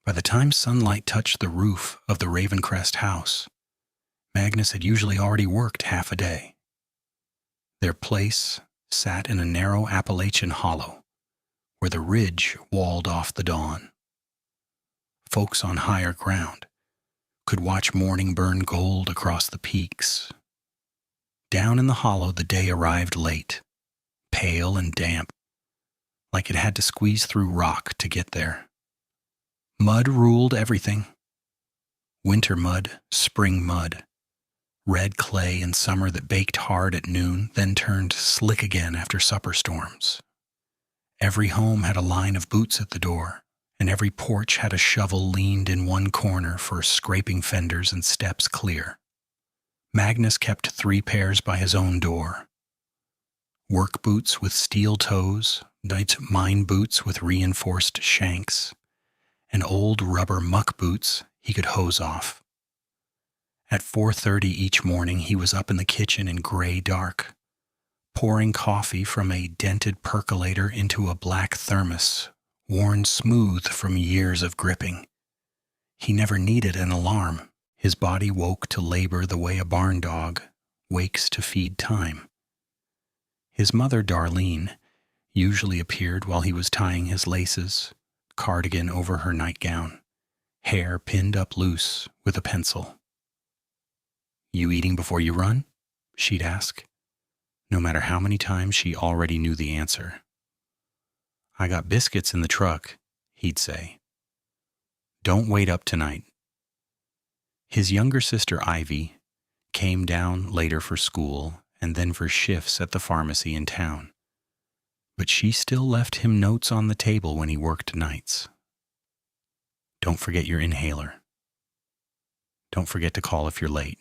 By the time sunlight touched the roof of the Ravencrest house, Magnus had usually already worked half a day. Their place sat in a narrow Appalachian hollow, where the ridge walled off the dawn. Folks on higher ground could watch morning burn gold across the peaks. Down in the hollow, the day arrived late, pale and damp, like it had to squeeze through rock to get there. Mud ruled everything. Winter mud, spring mud, red clay in summer that baked hard at noon, then turned slick again after supper storms. Every home had a line of boots at the door, and every porch had a shovel leaned in one corner for scraping fenders and steps clear. Magnus kept 3 pairs by his own door. Work boots with steel toes, night mine boots with reinforced shanks, and old rubber muck boots he could hose off. At 4:30 each morning, he was up in the kitchen in gray dark, pouring coffee from a dented percolator into a black thermos, worn smooth from years of gripping. He never needed an alarm. His body woke to labor the way a barn dog wakes to feed time. His mother, Darlene, usually appeared while he was tying his laces, cardigan over her nightgown, hair pinned up loose with a pencil. "You eating before you run?" she'd ask, no matter how many times she already knew the answer. "I got biscuits in the truck," he'd say. "Don't wait up tonight." His younger sister, Ivy, came down later for school and then for shifts at the pharmacy in town. But she still left him notes on the table when he worked nights. "Don't forget your inhaler. Don't forget to call if you're late.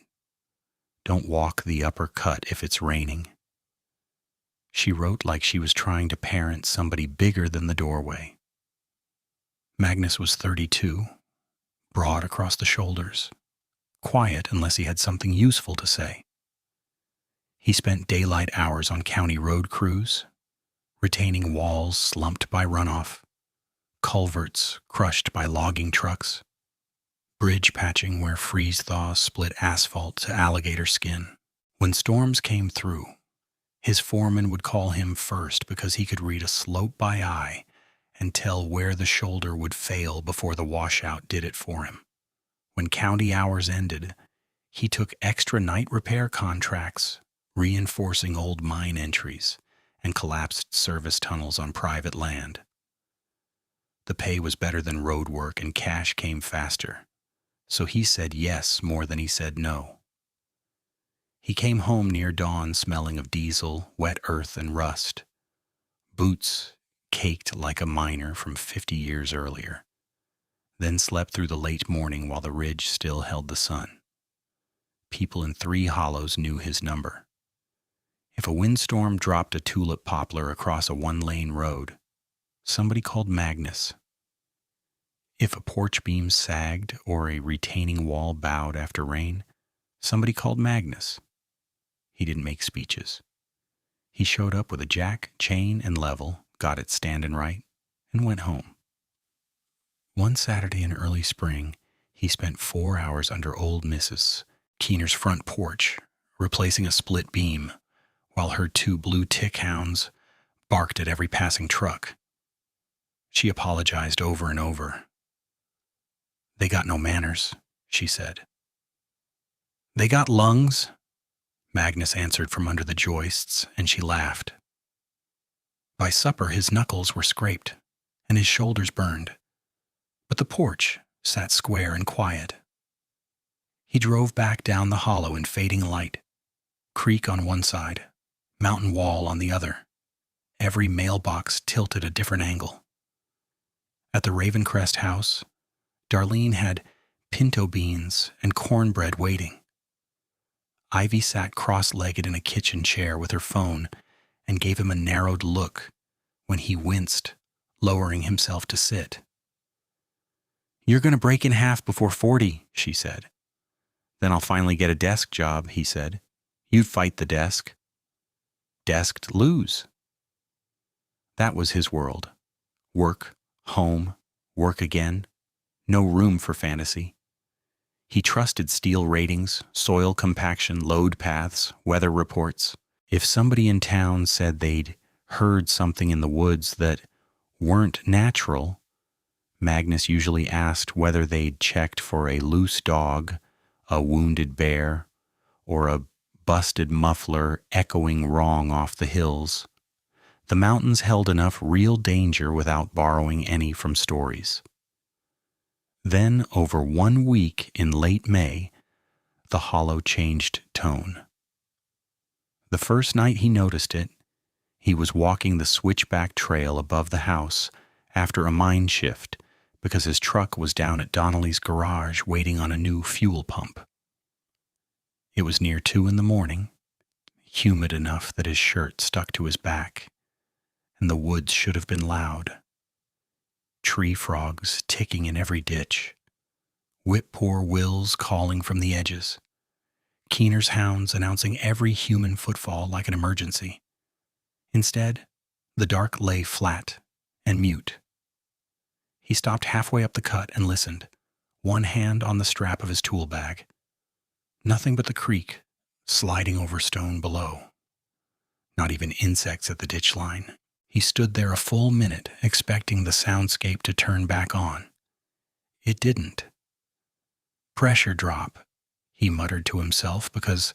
Don't walk the upper cut if it's raining." She wrote like she was trying to parent somebody bigger than the doorway. Magnus was 32, broad across the shoulders, quiet unless he had something useful to say. He spent daylight hours on county road crews, retaining walls slumped by runoff, culverts crushed by logging trucks, bridge patching where freeze-thaw split asphalt to alligator skin. When storms came through, his foreman would call him first because he could read a slope by eye and tell where the shoulder would fail before the washout did it for him. When county hours ended, he took extra night repair contracts, reinforcing old mine entries and collapsed service tunnels on private land. The pay was better than road work and cash came faster, so he said yes more than he said no. He came home near dawn smelling of diesel, wet earth, and rust. Boots caked like a miner from 50 years earlier, then slept through the late morning while the ridge still held the sun. People in 3 hollows knew his number. If a windstorm dropped a tulip poplar across a 1-lane road, somebody called Magnus. If a porch beam sagged or a retaining wall bowed after rain, somebody called Magnus. He didn't make speeches. He showed up with a jack, chain, and level, got it standing right, and went home. One Saturday in early spring, he spent 4 hours under old Mrs. Kenir's front porch, replacing a split beam, while her 2 blue tick hounds barked at every passing truck. She apologized over and over. "They got no manners," she said. "They got lungs," Magnus answered from under the joists, and she laughed. By supper, his knuckles were scraped, and his shoulders burned, but the porch sat square and quiet. He drove back down the hollow in fading light, creek on one side, mountain wall on the other, every mailbox tilted a different angle. At the Ravencrest house, Darlene had pinto beans and cornbread waiting. Ivy sat cross-legged in a kitchen chair with her phone and gave him a narrowed look when he winced, lowering himself to sit. "You're going to break in half before 40, she said. "Then I'll finally get a desk job," he said. "You'd fight the desk." "Desked lose." That was his world. Work, home, work again, No room for fantasy. He trusted steel ratings, soil compaction, load paths, weather reports. If somebody in town said they'd heard something in the woods that weren't natural, Magnus usually asked whether they'd checked for a loose dog, a wounded bear, or a busted muffler echoing wrong off the hills. The mountains held enough real danger without borrowing any from stories. Then, over 1 week in late May, the hollow changed tone. The first night he noticed it, he was walking the switchback trail above the house after a mine shift because his truck was down at Donnelly's garage waiting on a new fuel pump. It was near 2 a.m, humid enough that his shirt stuck to his back, and the woods should have been loud. Tree frogs ticking in every ditch, whip-poor wills calling from the edges, Kenir's hounds announcing every human footfall like an emergency. Instead, the dark lay flat and mute. He stopped halfway up the cut and listened, one hand on the strap of his tool bag. Nothing but the creek, sliding over stone below. Not even insects at the ditch line. He stood there a full minute, expecting the soundscape to turn back on. It didn't. Pressure drop, he muttered to himself, because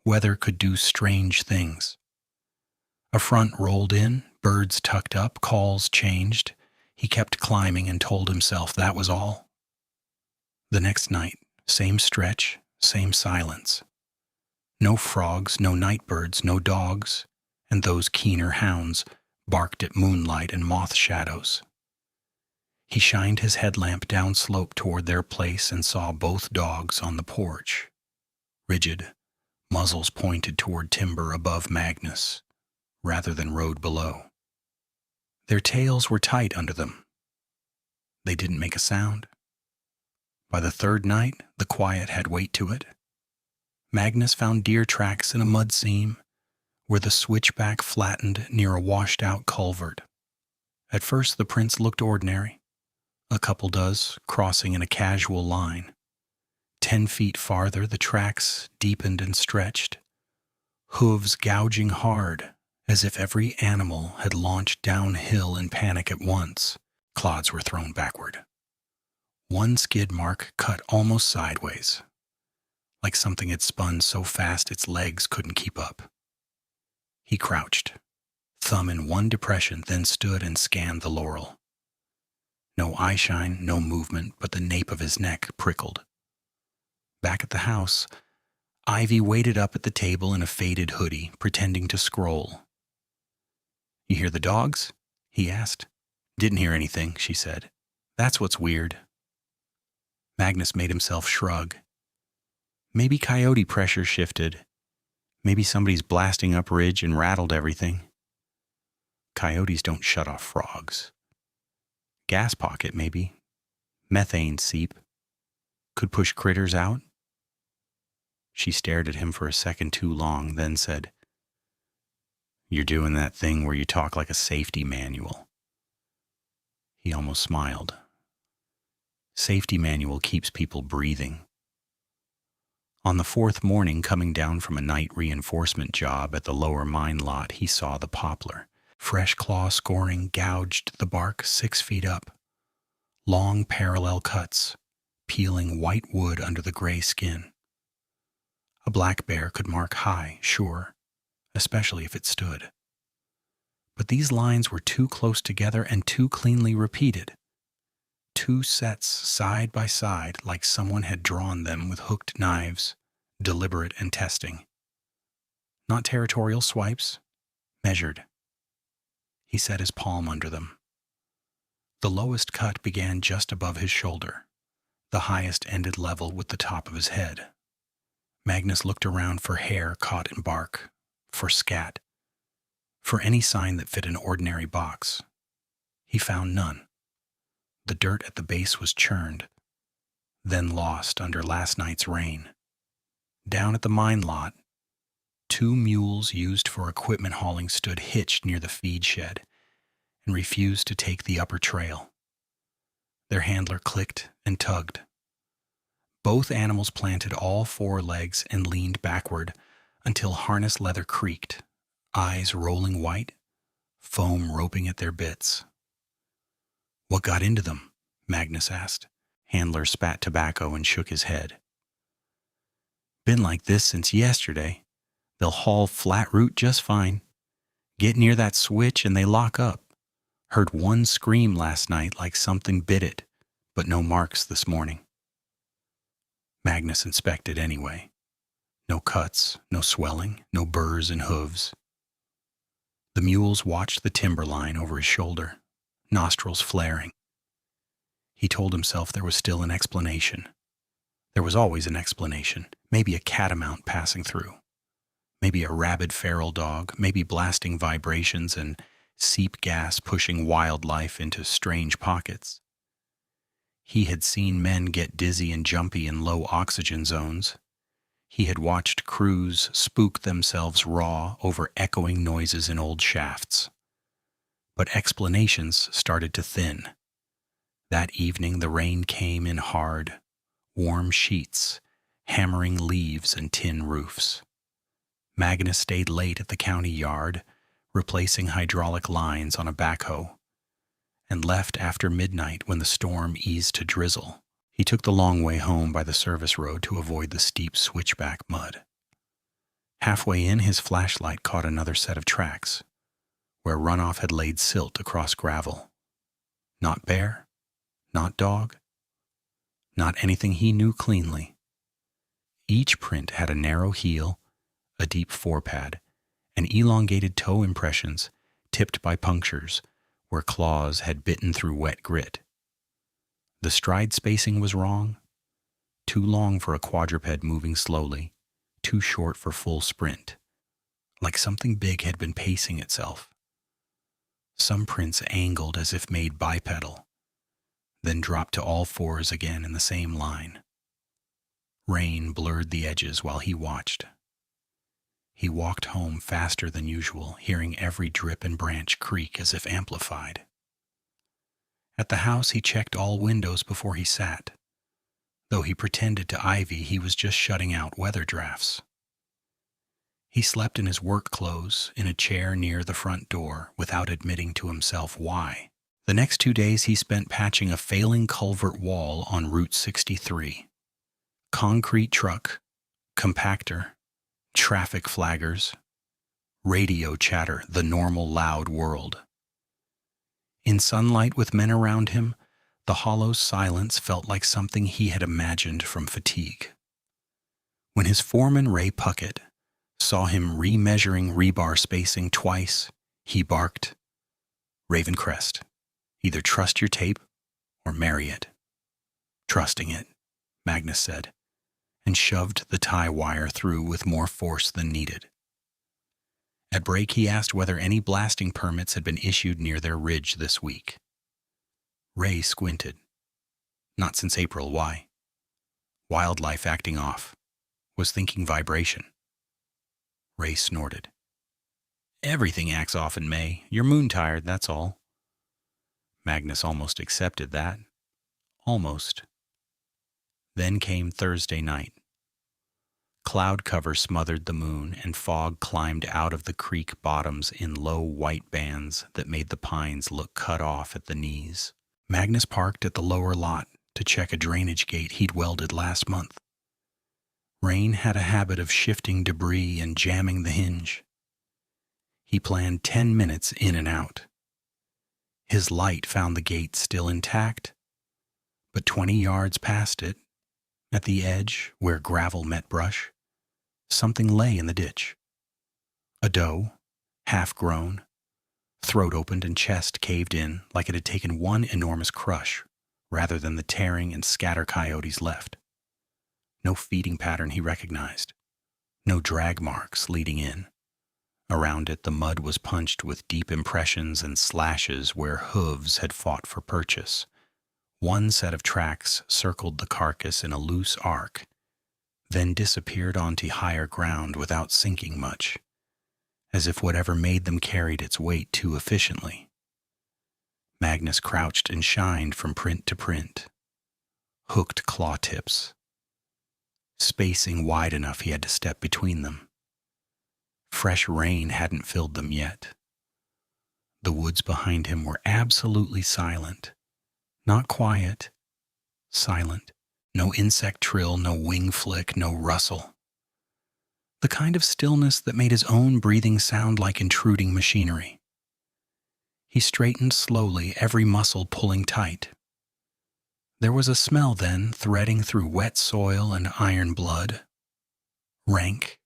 weather could do strange things. A front rolled in, birds tucked up, calls changed. He kept climbing and told himself that was all. The next night, same stretch, same silence. No frogs, no night birds, no dogs, and those keener hounds barked at moonlight and moth shadows. He shined his headlamp downslope toward their place and saw both dogs on the porch, rigid, muzzles pointed toward timber above Magnus, rather than road below. Their tails were tight under them. They didn't make a sound. By the third night, the quiet had weight to it. Magnus found deer tracks in a mud seam where the switchback flattened near a washed-out culvert. At first, the prints looked ordinary. A couple does, crossing in a casual line. 10 feet farther, the tracks deepened and stretched, hooves gouging hard, as if every animal had launched downhill in panic at once. Clods were thrown backward. One skid mark cut almost sideways, like something had spun so fast its legs couldn't keep up. He crouched, thumb in one depression, then stood and scanned the laurel. No eyeshine, no movement, but the nape of his neck prickled. Back at the house, Ivy waited up at the table in a faded hoodie, pretending to scroll. "You hear the dogs?" he asked. "Didn't hear anything," she said. "That's what's weird." Magnus made himself shrug. Maybe coyote pressure shifted. Maybe somebody's blasting up ridge and rattled everything. Coyotes don't shut off frogs. Gas pocket, maybe. Methane seep. Could push critters out. She stared at him for a second too long, then said, "You're doing that thing where you talk like a safety manual." He almost smiled. Safety manual keeps people breathing. On the 4th morning, coming down from a night reinforcement job at the lower mine lot, he saw the poplar. Fresh claw scoring gouged the bark 6 feet up. Long parallel cuts, peeling white wood under the gray skin. A black bear could mark high, sure, especially if it stood. But these lines were too close together and too cleanly repeated. 2 sets side by side, like someone had drawn them with hooked knives, deliberate and testing. Not territorial swipes, measured. He set his palm under them. The lowest cut began just above his shoulder. The highest ended level with the top of his head. Magnus looked around for hair caught in bark, for scat, for any sign that fit an ordinary box. He found none. The dirt at the base was churned, then lost under last night's rain. Down at the mine lot, 2 mules used for equipment hauling stood hitched near the feed shed and refused to take the upper trail. Their handler clicked and tugged. Both animals planted all four legs and leaned backward until harness leather creaked, eyes rolling white, foam roping at their bits. "What got into them?" Magnus asked. Handler spat tobacco and shook his head. "Been like this since yesterday. They'll haul flat root just fine. Get near that switch and they lock up. Heard one scream last night like something bit it, but no marks this morning." Magnus inspected anyway. No cuts, no swelling, no burrs and hooves. The mules watched the timberline over his shoulder, nostrils flaring. He told himself there was still an explanation. There was always an explanation, maybe a catamount passing through. Maybe a rabid feral dog, maybe blasting vibrations and seep gas pushing wildlife into strange pockets. He had seen men get dizzy and jumpy in low oxygen zones. He had watched crews spook themselves raw over echoing noises in old shafts. But explanations started to thin. That evening the rain came in hard, warm sheets, hammering leaves and tin roofs. Magnus stayed late at the county yard, replacing hydraulic lines on a backhoe, and left after midnight when the storm eased to drizzle. He took the long way home by the service road to avoid the steep switchback mud. Halfway in, his flashlight caught another set of tracks, where runoff had laid silt across gravel. Not bear, not dog, not anything he knew cleanly. Each print had a narrow heel, a deep forepad, and elongated toe impressions tipped by punctures where claws had bitten through wet grit. The stride spacing was wrong, too long for a quadruped moving slowly, too short for full sprint, like something big had been pacing itself. Some prints angled as if made bipedal, then dropped to all fours again in the same line. Rain blurred the edges while he watched. He walked home faster than usual, hearing every drip and branch creak as if amplified. At the house, he checked all windows before he sat. Though he pretended to Ivy, he was just shutting out weather drafts. He slept in his work clothes in a chair near the front door without admitting to himself why. The next 2 days he spent patching a failing culvert wall on Route 63. Concrete truck, compactor, traffic flaggers, radio chatter, the normal loud world. In sunlight with men around him, the hollow silence felt like something he had imagined from fatigue. When his foreman, Ray Puckett, saw him remeasuring rebar spacing twice, he barked, "Ravencrest, either trust your tape or marry it." "Trusting it," Magnus said, and shoved the tie wire through with more force than needed. At break, he asked whether any blasting permits had been issued near their ridge this week. Ray squinted. "Not since April, why?" "Wildlife acting off. Was thinking vibration." Ray snorted. "Everything acts off in May. You're moon-tired, that's all." Magnus almost accepted that. Almost. Then came Thursday night. Cloud cover smothered the moon, and fog climbed out of the creek bottoms in low white bands that made the pines look cut off at the knees. Magnus parked at the lower lot to check a drainage gate he'd welded last month. Rain had a habit of shifting debris and jamming the hinge. He planned 10 minutes in and out. His light found the gate still intact, but 20 yards past it, at the edge where gravel met brush, something lay in the ditch. A doe, half-grown, throat opened and chest caved in like it had taken one enormous crush rather than the tearing and scatter coyotes left. No feeding pattern he recognized. No drag marks leading in. Around it, the mud was punched with deep impressions and slashes where hooves had fought for purchase. One set of tracks circled the carcass in a loose arc, then disappeared onto higher ground without sinking much, as if whatever made them carried its weight too efficiently. Magnus crouched and shined from print to print. Hooked claw tips. Spacing wide enough he had to step between them. Fresh rain hadn't filled them yet. The woods behind him were absolutely silent. Not quiet. Silent. No insect trill, no wing flick, no rustle. The kind of stillness that made his own breathing sound like intruding machinery. He straightened slowly, every muscle pulling tight. There was a smell then, threading through wet soil and iron blood. Rank,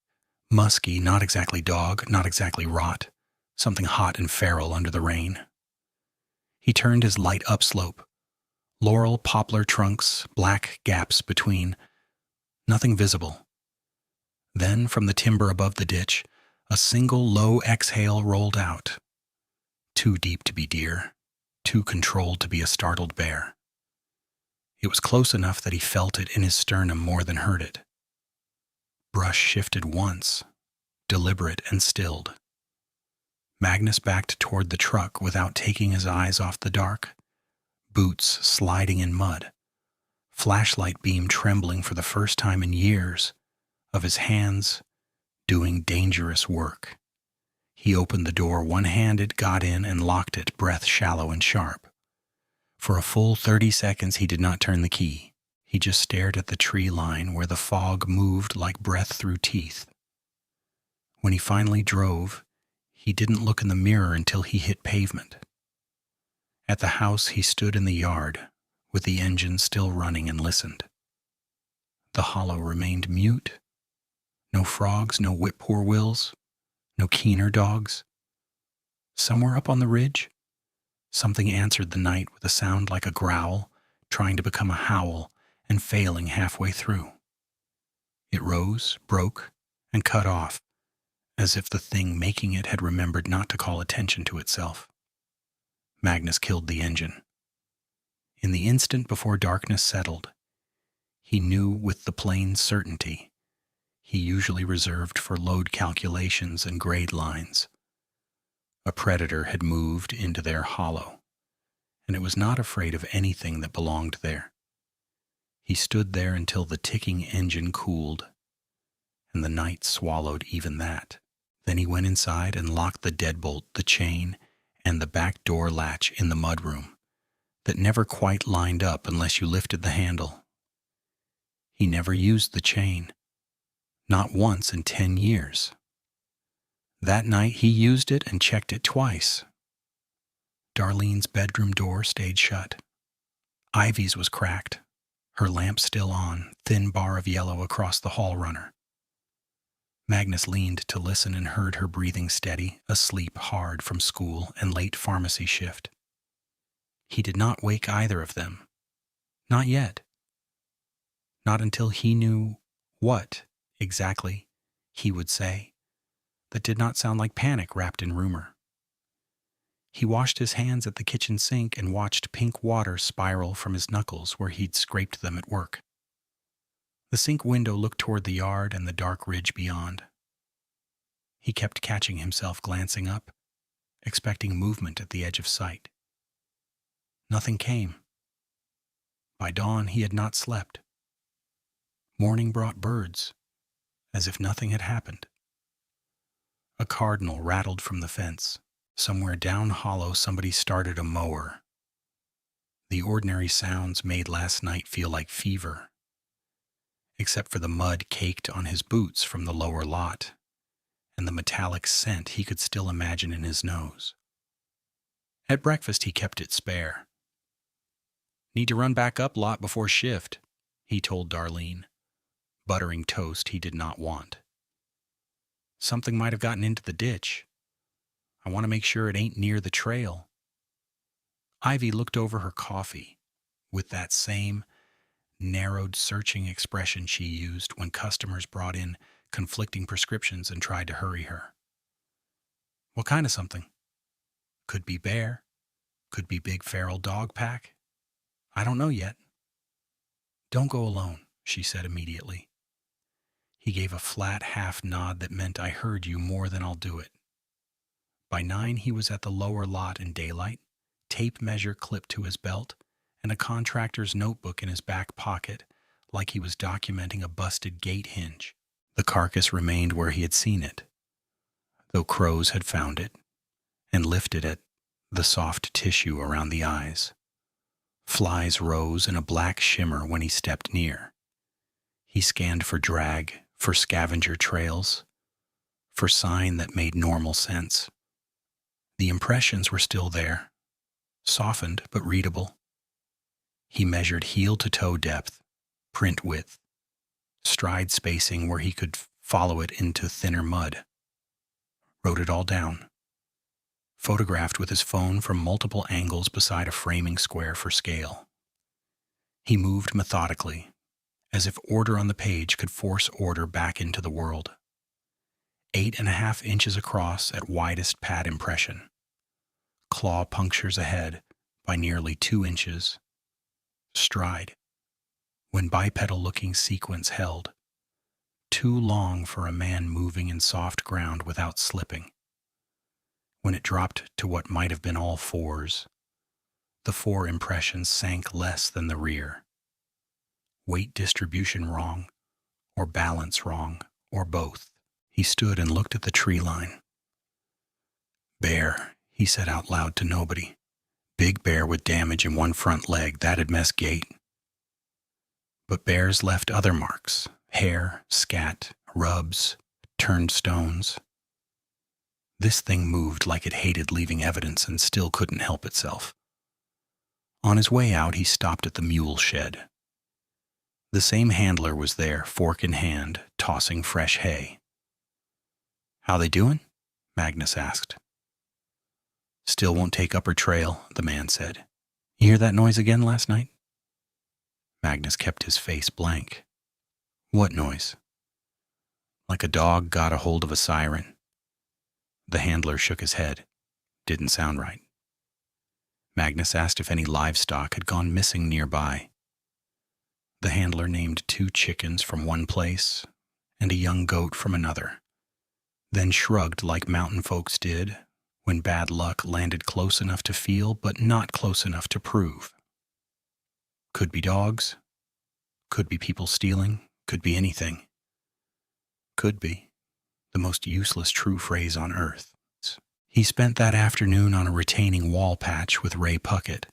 musky, not exactly dog, not exactly rot, something hot and feral under the rain. He turned his light upslope. Laurel poplar trunks, black gaps between. Nothing visible. Then, from the timber above the ditch, a single low exhale rolled out. Too deep to be deer, too controlled to be a startled bear. It was close enough that he felt it in his sternum more than heard it. Brush shifted once, deliberate and stilled. Magnus backed toward the truck without taking his eyes off the dark. Boots sliding in mud. Flashlight beam trembling for the first time in years. Of his hands doing dangerous work. He opened the door one-handed, got in, and locked it, breath shallow and sharp. For a full 30 seconds he did not turn the key. He just stared at the tree line where the fog moved like breath through teeth. When he finally drove, he didn't look in the mirror until he hit pavement. At the house he stood in the yard, with the engine still running, and listened. The hollow remained mute. No frogs, no whip-poor-wills, no Kenir dogs. Somewhere up on the ridge, something answered the night with a sound like a growl, trying to become a howl and failing halfway through. It rose, broke, and cut off, as if the thing making it had remembered not to call attention to itself. Magnus killed the engine. In the instant before darkness settled, he knew with the plain certainty he usually reserved for load calculations and grade lines. A predator had moved into their hollow, and it was not afraid of anything that belonged there. He stood there until the ticking engine cooled, and the night swallowed even that. Then he went inside and locked the deadbolt, the chain, and the back door latch in the mudroom that never quite lined up unless you lifted the handle. He never used the chain, not once in 10 years. That night he used it and checked it twice. Darlene's bedroom door stayed shut. Ivy's was cracked, her lamp still on, thin bar of yellow across the hall runner. Magnus leaned to listen and heard her breathing steady, asleep hard from school and late pharmacy shift. He did not wake either of them. Not yet. Not until he knew what, exactly, he would say that did not sound like panic wrapped in rumor. He washed his hands at the kitchen sink and watched pink water spiral from his knuckles where he'd scraped them at work. The sink window looked toward the yard and the dark ridge beyond. He kept catching himself glancing up, expecting movement at the edge of sight. Nothing came. By dawn he had not slept. Morning brought birds, as if nothing had happened. A cardinal rattled from the fence. Somewhere down hollow somebody started a mower. The ordinary sounds made last night feel like fever, except for the mud caked on his boots from the lower lot, and the metallic scent he could still imagine in his nose. At breakfast he kept it spare. "Need to run back up lot before shift," he told Darlene. Buttering toast he did not want. "Something might have gotten into the ditch. I want to make sure it ain't near the trail." Ivy looked over her coffee with that same narrowed, searching expression she used when customers brought in conflicting prescriptions and tried to hurry her. "What kind of something? Could be bear. Could be big feral dog pack. I don't know yet." "Don't go alone," she said immediately. He gave a flat half nod that meant, "I heard you more than I'll do it." By 9 he was at the lower lot in daylight, tape measure clipped to his belt, and a contractor's notebook in his back pocket, like he was documenting a busted gate hinge. The carcass remained where he had seen it, though crows had found it and lifted at the soft tissue around the eyes. Flies rose in a black shimmer when he stepped near. He scanned for drag, for scavenger trails, for sign that made normal sense. The impressions were still there, softened but readable. He measured heel-to-toe depth, print width, stride spacing where he could follow it into thinner mud. Wrote it all down. Photographed with his phone from multiple angles beside a framing square for scale. He moved methodically, as if order on the page could force order back into the world. 8.5 inches across at widest pad impression. Claw punctures ahead by nearly 2 inches. Stride, when bipedal-looking sequence held, too long for a man moving in soft ground without slipping. When it dropped to what might have been all fours, the fore impressions sank less than the rear. Weight distribution wrong, or balance wrong, or both. He stood and looked at the tree line. Bear, he said out loud to nobody. Big bear with damage in one front leg, that'd mess gait. But bears left other marks, hair, scat, rubs, turned stones. This thing moved like it hated leaving evidence and still couldn't help itself. On his way out, he stopped at the mule shed. The same handler was there, fork in hand, tossing fresh hay. How they doing? Magnus asked. Still won't take upper trail, the man said. You hear that noise again last night? Magnus kept his face blank. What noise? Like a dog got a hold of a siren. The handler shook his head. Didn't sound right. Magnus asked if any livestock had gone missing nearby. The handler named 2 chickens from one place and a young goat from another, then shrugged like mountain folks did when bad luck landed close enough to feel but not close enough to prove. Could be dogs, could be people stealing, could be anything. Could be. The most useless true phrase on earth. He spent that afternoon on a retaining wall patch with Ray Puckett,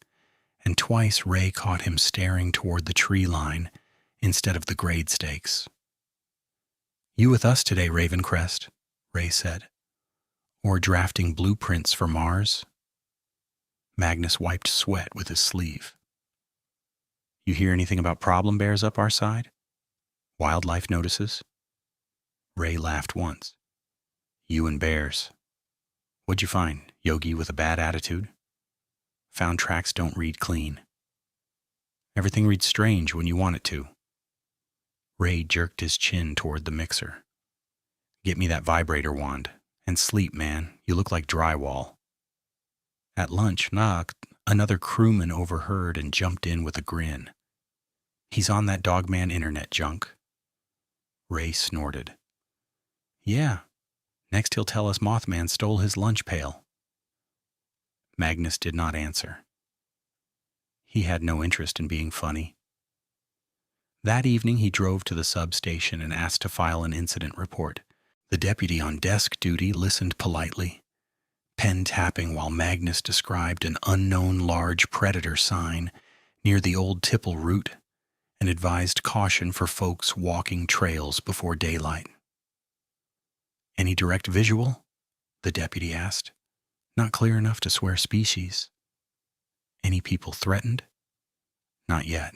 and twice Ray caught him staring toward the tree line instead of the grade stakes. You with us today, Ravencrest, Ray said. Or drafting blueprints for Mars? Magnus wiped sweat with his sleeve. You hear anything about problem bears up our side? Wildlife notices? Ray laughed once. You and bears. What'd you find? Yogi with a bad attitude? Found tracks don't read clean. Everything reads strange when you want it to. Ray jerked his chin toward the mixer. Get me that vibrator wand. And sleep, man. You look like drywall. At lunch, another crewman overheard and jumped in with a grin. He's on that Dogman internet junk. Ray snorted. Yeah. Next he'll tell us Mothman stole his lunch pail. Magnus did not answer. He had no interest in being funny. That evening he drove to the substation and asked to file an incident report. The deputy on desk duty listened politely, pen tapping while Magnus described an unknown large predator sign near the old tipple route and advised caution for folks walking trails before daylight. Any direct visual? The deputy asked. Not clear enough to swear species. Any people threatened? Not yet.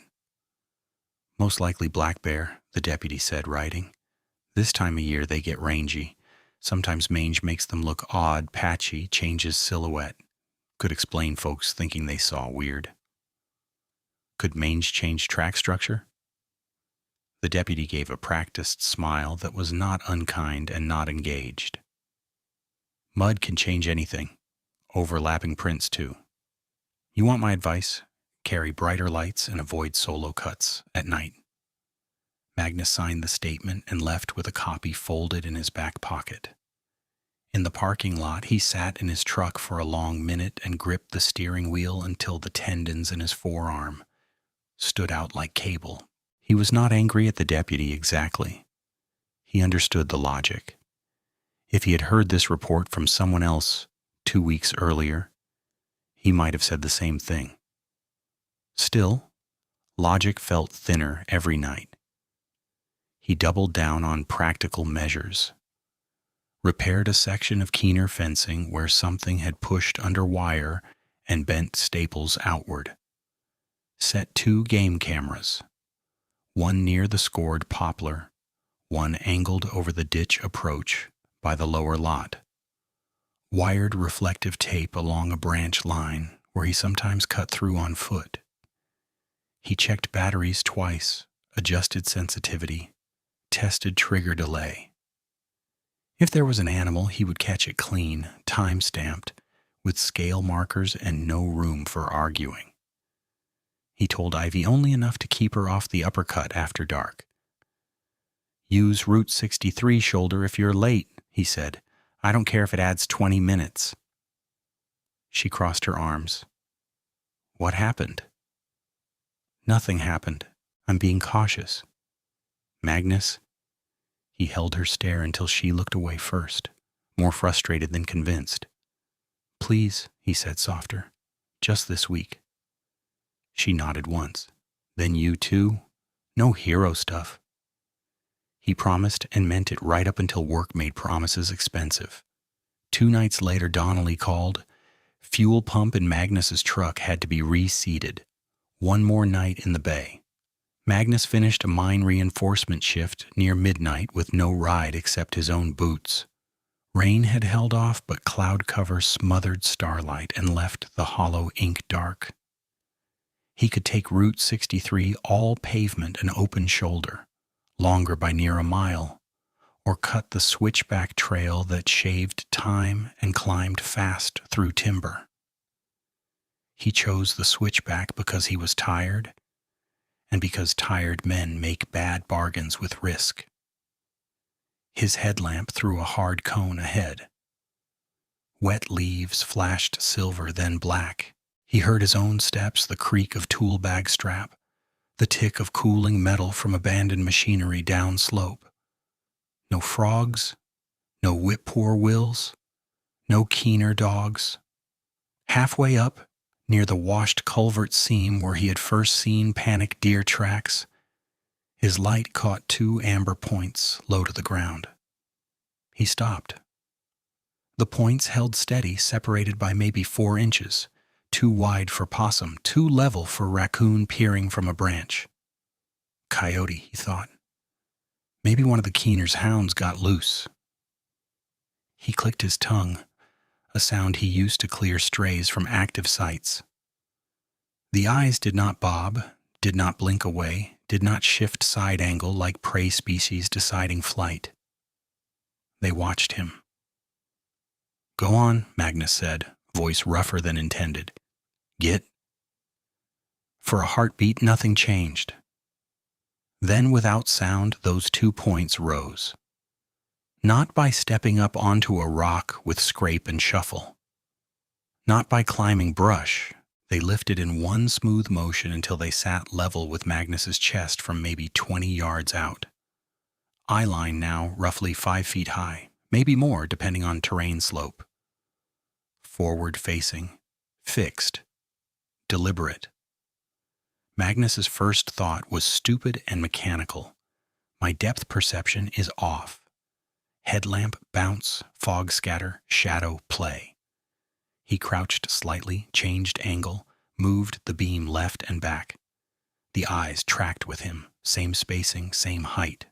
Most likely black bear, the deputy said, writing. This time of year they get rangy. Sometimes mange makes them look odd, patchy, changes silhouette. Could explain folks thinking they saw weird. Could mange change track structure? The deputy gave a practiced smile that was not unkind and not engaged. Mud can change anything. Overlapping prints too. You want my advice? Carry brighter lights and avoid solo cuts at night. Magnus signed the statement and left with a copy folded in his back pocket. In the parking lot, he sat in his truck for a long minute and gripped the steering wheel until the tendons in his forearm stood out like cable. He was not angry at the deputy exactly. He understood the logic. If he had heard this report from someone else 2 weeks earlier, he might have said the same thing. Still, logic felt thinner every night. He doubled down on practical measures. Repaired a section of Kenir fencing where something had pushed under wire and bent staples outward. Set 2 game cameras, one near the scored poplar, one angled over the ditch approach by the lower lot. Wired reflective tape along a branch line where he sometimes cut through on foot. He checked batteries twice, adjusted sensitivity, tested trigger delay. If there was an animal, he would catch it clean, time-stamped, with scale markers and no room for arguing. He told Ivy only enough to keep her off the uppercut after dark. Use Route 63 shoulder if you're late, he said. I don't care if it adds 20 minutes. She crossed her arms. What happened? Nothing happened. I'm being cautious. Magnus? He held her stare until she looked away first, more frustrated than convinced. Please, he said softer. Just this week. She nodded once. Then you too? No hero stuff. He promised and meant it right up until work made promises expensive. 2 nights later, Donnelly called. Fuel pump in Magnus's truck had to be reseated. 1 more night in the bay. Magnus finished a mine reinforcement shift near midnight with no ride except his own boots. Rain had held off, but cloud cover smothered starlight and left the hollow ink dark. He could take Route 63 all pavement and open shoulder, longer by near a mile, or cut the switchback trail that shaved time and climbed fast through timber. He chose the switchback because he was tired, and because tired men make bad bargains with risk. His headlamp threw a hard cone ahead. Wet leaves flashed silver, then black. He heard his own steps, the creak of tool bag strap, the tick of cooling metal from abandoned machinery down slope. No frogs, no whip-poor wills, no Kenir dogs. Halfway up, near the washed culvert seam where he had first seen panicked deer tracks, his light caught 2 amber points low to the ground. He stopped. The points held steady, separated by maybe 4 inches, too wide for possum, too level for raccoon peering from a branch. Coyote, he thought. Maybe one of the Kenir's hounds got loose. He clicked his tongue, a sound he used to clear strays from active sights. The eyes did not bob, did not blink away, did not shift side angle like prey species deciding flight. They watched him. Go on, Magnus said, voice rougher than intended. Get. For a heartbeat, nothing changed. Then, without sound, those 2 points rose. Not by stepping up onto a rock with scrape and shuffle. Not by climbing brush. They lifted in one smooth motion until they sat level with Magnus's chest from maybe 20 yards out. Eye line now roughly 5 feet high, maybe more depending on terrain slope. Forward facing, fixed, deliberate. Magnus's first thought was stupid and mechanical. My depth perception is off. Headlamp, bounce, fog scatter, shadow, play. He crouched slightly, changed angle, moved the beam left and back. The eyes tracked with him, same spacing, same height.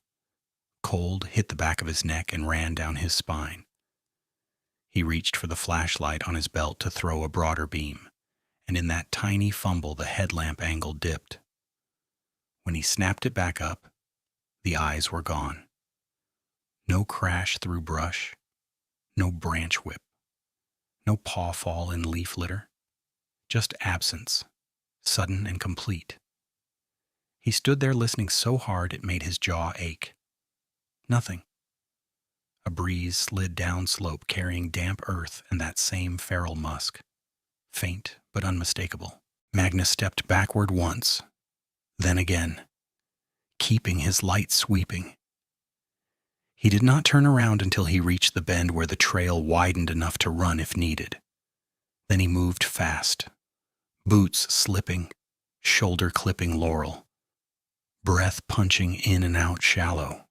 Cold hit the back of his neck and ran down his spine. He reached for the flashlight on his belt to throw a broader beam, and in that tiny fumble the headlamp angle dipped. When he snapped it back up, the eyes were gone. No crash through brush, no branch whip, no paw fall in leaf litter, just absence, sudden and complete. He stood there listening so hard it made his jaw ache. Nothing. A breeze slid downslope carrying damp earth and that same feral musk, faint but unmistakable. Magnus stepped backward once, then again, keeping his light sweeping. He did not turn around until he reached the bend where the trail widened enough to run if needed. Then he moved fast, boots slipping, shoulder clipping laurel, breath punching in and out shallow.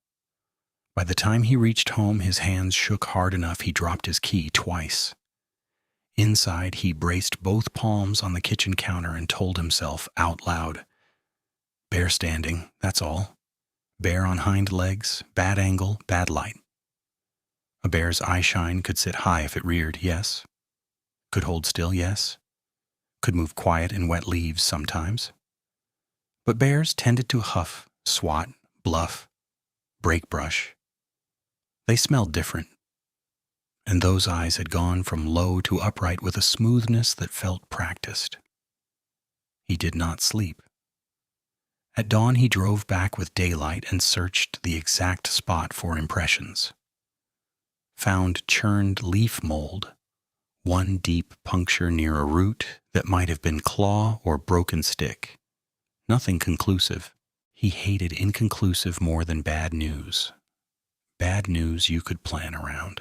By the time he reached home, his hands shook hard enough he dropped his key twice. Inside, he braced both palms on the kitchen counter and told himself out loud, "Bear standing, that's all. Bear on hind legs, bad angle, bad light. A bear's eyeshine could sit high if it reared, yes. Could hold still, yes. Could move quiet in wet leaves sometimes. But bears tended to huff, swat, bluff, brake brush. They smelled different. And those eyes had gone from low to upright with a smoothness that felt practiced. He did not sleep. At dawn, he drove back with daylight and searched the exact spot for impressions. Found churned leaf mold, one deep puncture near a root that might have been claw or broken stick. Nothing conclusive. He hated inconclusive more than bad news. Bad news you could plan around.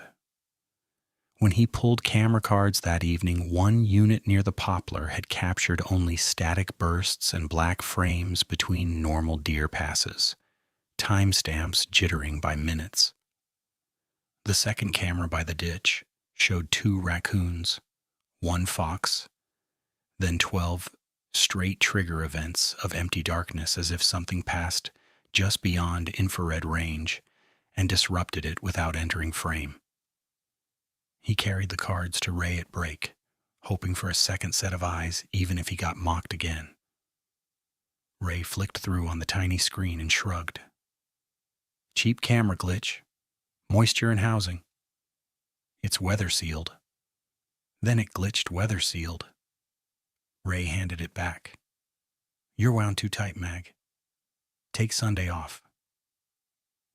When he pulled camera cards that evening, one unit near the poplar had captured only static bursts and black frames between normal deer passes, timestamps jittering by minutes. The second camera by the ditch showed 2 raccoons, 1 fox, then 12 straight trigger events of empty darkness as if something passed just beyond infrared range and disrupted it without entering frame. He carried the cards to Ray at break, hoping for a second set of eyes even if he got mocked again. Ray flicked through on the tiny screen and shrugged. Cheap camera glitch. Moisture in housing. It's weather sealed. Then it glitched weather sealed. Ray handed it back. You're wound too tight, Mag. Take Sunday off.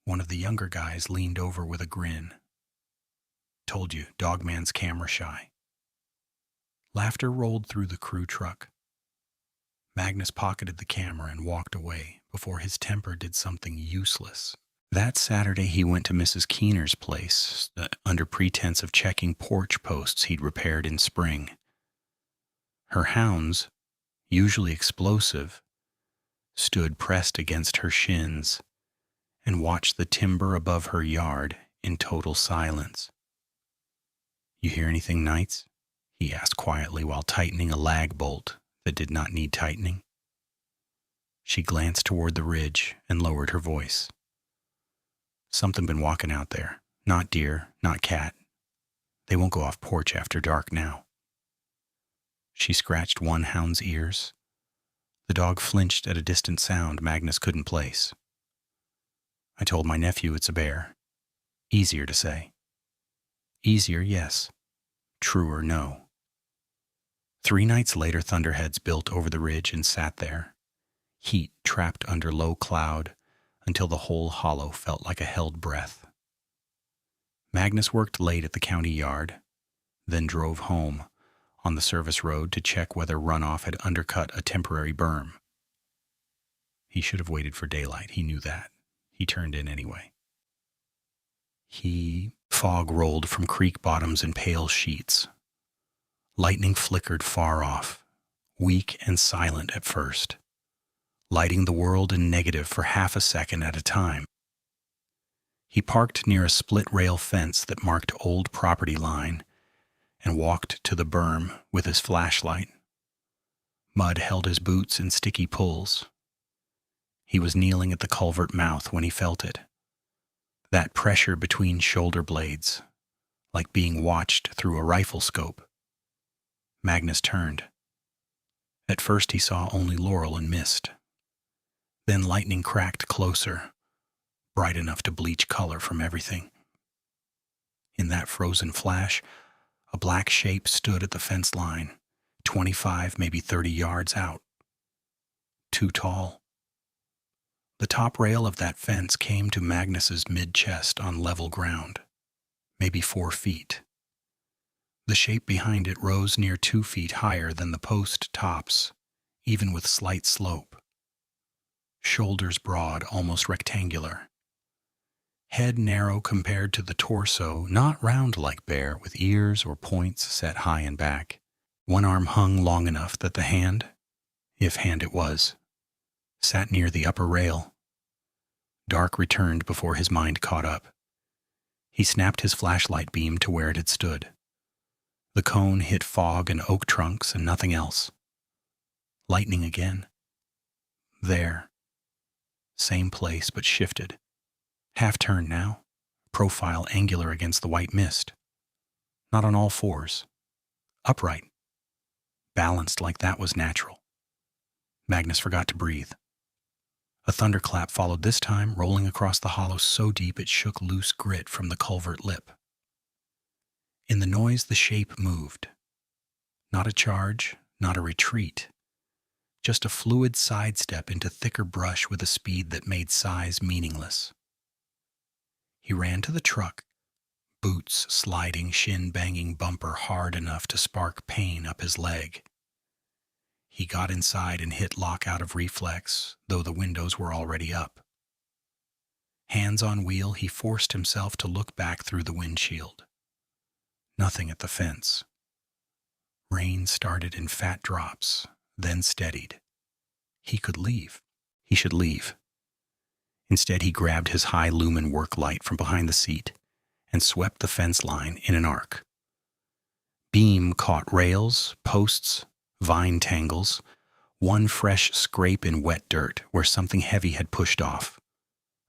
One of the younger guys leaned over with a grin. Told you, Dogman's camera shy. Laughter rolled through the crew truck. Magnus pocketed the camera and walked away before his temper did something useless. That Saturday he went to Mrs. Kenir's place under pretense of checking porch posts he'd repaired in spring. Her hounds, usually explosive, stood pressed against her shins and watched the timber above her yard in total silence. You hear anything, Knights? He asked quietly while tightening a lag bolt that did not need tightening. She glanced toward the ridge and lowered her voice. Something been walking out there. Not deer, not cat. They won't go off porch after dark now. She scratched one hound's ears. The dog flinched at a distant sound Magnus couldn't place. I told my nephew it's a bear. Easier to say. Easier, yes. Truer, no. 3 nights later, thunderheads built over the ridge and sat there, heat trapped under low cloud until the whole hollow felt like a held breath. Magnus worked late at the county yard, then drove home on the service road to check whether runoff had undercut a temporary berm. He should have waited for daylight, he knew that. He turned in anyway. Fog rolled from creek bottoms in pale sheets. Lightning flickered far off, weak and silent at first, lighting the world in negative for half a second at a time. He parked near a split-rail fence that marked old property line and walked to the berm with his flashlight. Mud held his boots in sticky pulls. He was kneeling at the culvert mouth when he felt it. That pressure between shoulder blades, like being watched through a rifle scope. Magnus turned. At first he saw only laurel and mist. Then lightning cracked closer, bright enough to bleach color from everything. In that frozen flash, a black shape stood at the fence line, 25, maybe 30 yards out. Too tall. The top rail of that fence came to Magnus's mid-chest on level ground. maybe 4 feet. The shape behind it rose near 2 feet higher than the post tops, even with slight slope. Shoulders broad, almost rectangular. Head narrow compared to the torso, not round like bear, with ears or points set high and back. One arm hung long enough that the hand, if hand it was, sat near the upper rail. Dark returned before his mind caught up. He snapped his flashlight beam to where it had stood. The cone hit fog and oak trunks and nothing else. Lightning again. There. Same place, but shifted. Half-turned now, profile angular against the white mist. Not on all fours. Upright. Balanced like that was natural. Magnus forgot to breathe. A thunderclap followed this time, rolling across the hollow so deep it shook loose grit from the culvert lip. In the noise, the shape moved. Not a charge, not a retreat. Just a fluid sidestep into thicker brush with a speed that made size meaningless. He ran to the truck, boots sliding, shin-banging bumper hard enough to spark pain up his leg. He got inside and hit lock out of reflex, though the windows were already up. Hands on wheel, he forced himself to look back through the windshield. Nothing at the fence. Rain started in fat drops, then steadied. He could leave. He should leave. Instead, he grabbed his high-lumen work light from behind the seat and swept the fence line in an arc. Beam caught rails, posts, vine tangles, one fresh scrape in wet dirt where something heavy had pushed off.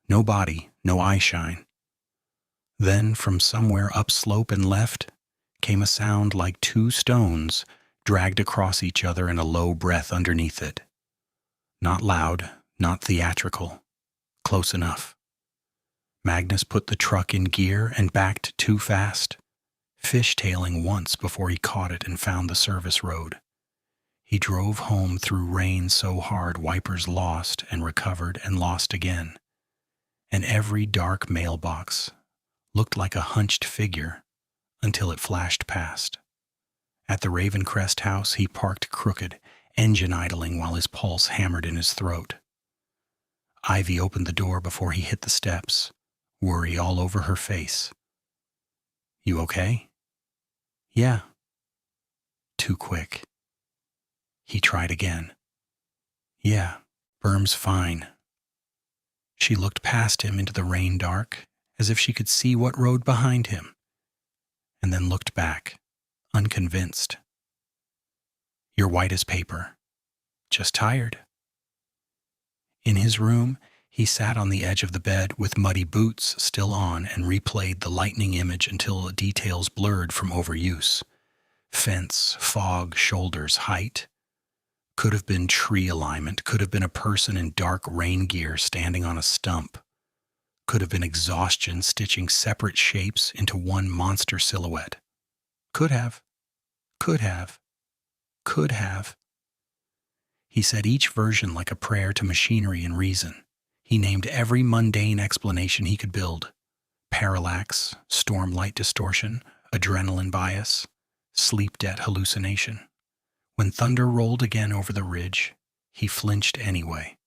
No body, no eye shine. Then, from somewhere upslope and left, came a sound like 2 stones dragged across each other in a low breath underneath it. Not loud, not theatrical. Close enough. Magnus put the truck in gear and backed too fast, fishtailing once before he caught it and found the service road. He drove home through rain so hard wipers lost and recovered and lost again. And every dark mailbox looked like a hunched figure until it flashed past. At the Ravencrest house, he parked crooked, engine idling while his pulse hammered in his throat. Ivy opened the door before he hit the steps, worry all over her face. "You okay?" "Yeah." Too quick. He tried again. "Yeah, Berm's fine." She looked past him into the rain dark, as if she could see what rode behind him, and then looked back, unconvinced. "You're white as paper. Just tired." In his room, he sat on the edge of the bed with muddy boots still on and replayed the lightning image until the details blurred from overuse. Fence, fog, shoulders, height. Could have been tree alignment, could have been a person in dark rain gear standing on a stump. Could have been exhaustion stitching separate shapes into one monster silhouette. Could have. Could have. Could have. He said each version like a prayer to machinery and reason. He named every mundane explanation he could build. Parallax, storm light distortion, adrenaline bias, sleep debt hallucination. When thunder rolled again over the ridge, he flinched anyway.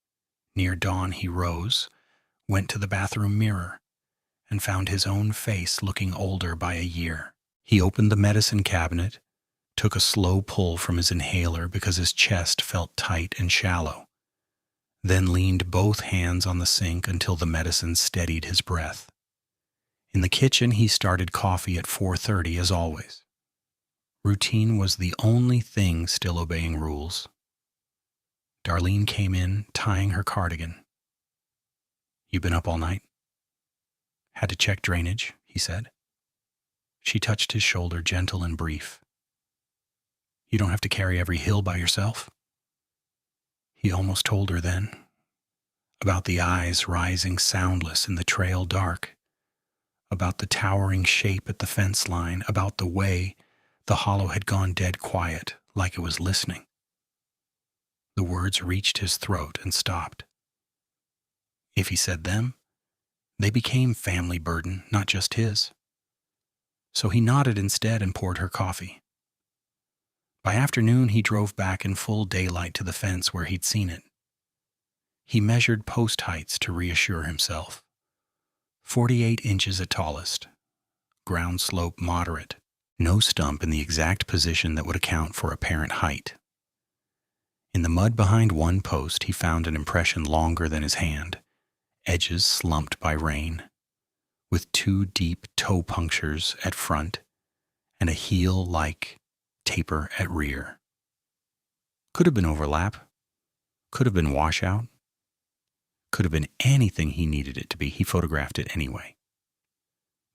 Near dawn he rose, went to the bathroom mirror, and found his own face looking older by a year. He opened the medicine cabinet, took a slow pull from his inhaler because his chest felt tight and shallow, then leaned both hands on the sink until the medicine steadied his breath. In the kitchen, he started coffee at 4:30 as always. Routine was the only thing still obeying rules. Darlene came in, tying her cardigan. "You been up all night?" "Had to check drainage," he said. She touched his shoulder, gentle and brief. "You don't have to carry every hill by yourself?" He almost told her then, about the eyes rising soundless in the trail dark, about the towering shape at the fence line, about the way the hollow had gone dead quiet, like it was listening. The words reached his throat and stopped. If he said them, they became family burden, not just his. so he nodded instead and poured her coffee. By afternoon, he drove back in full daylight to the fence where he'd seen it. He measured post heights to reassure himself. 48 inches at tallest. Ground slope moderate. No stump in the exact position that would account for apparent height. In the mud behind one post, he found an impression longer than his hand, edges slumped by rain, with 2 deep toe punctures at front and a heel-like taper at rear. Could have been overlap. Could have been washout. Could have been anything he needed it to be. He photographed it anyway.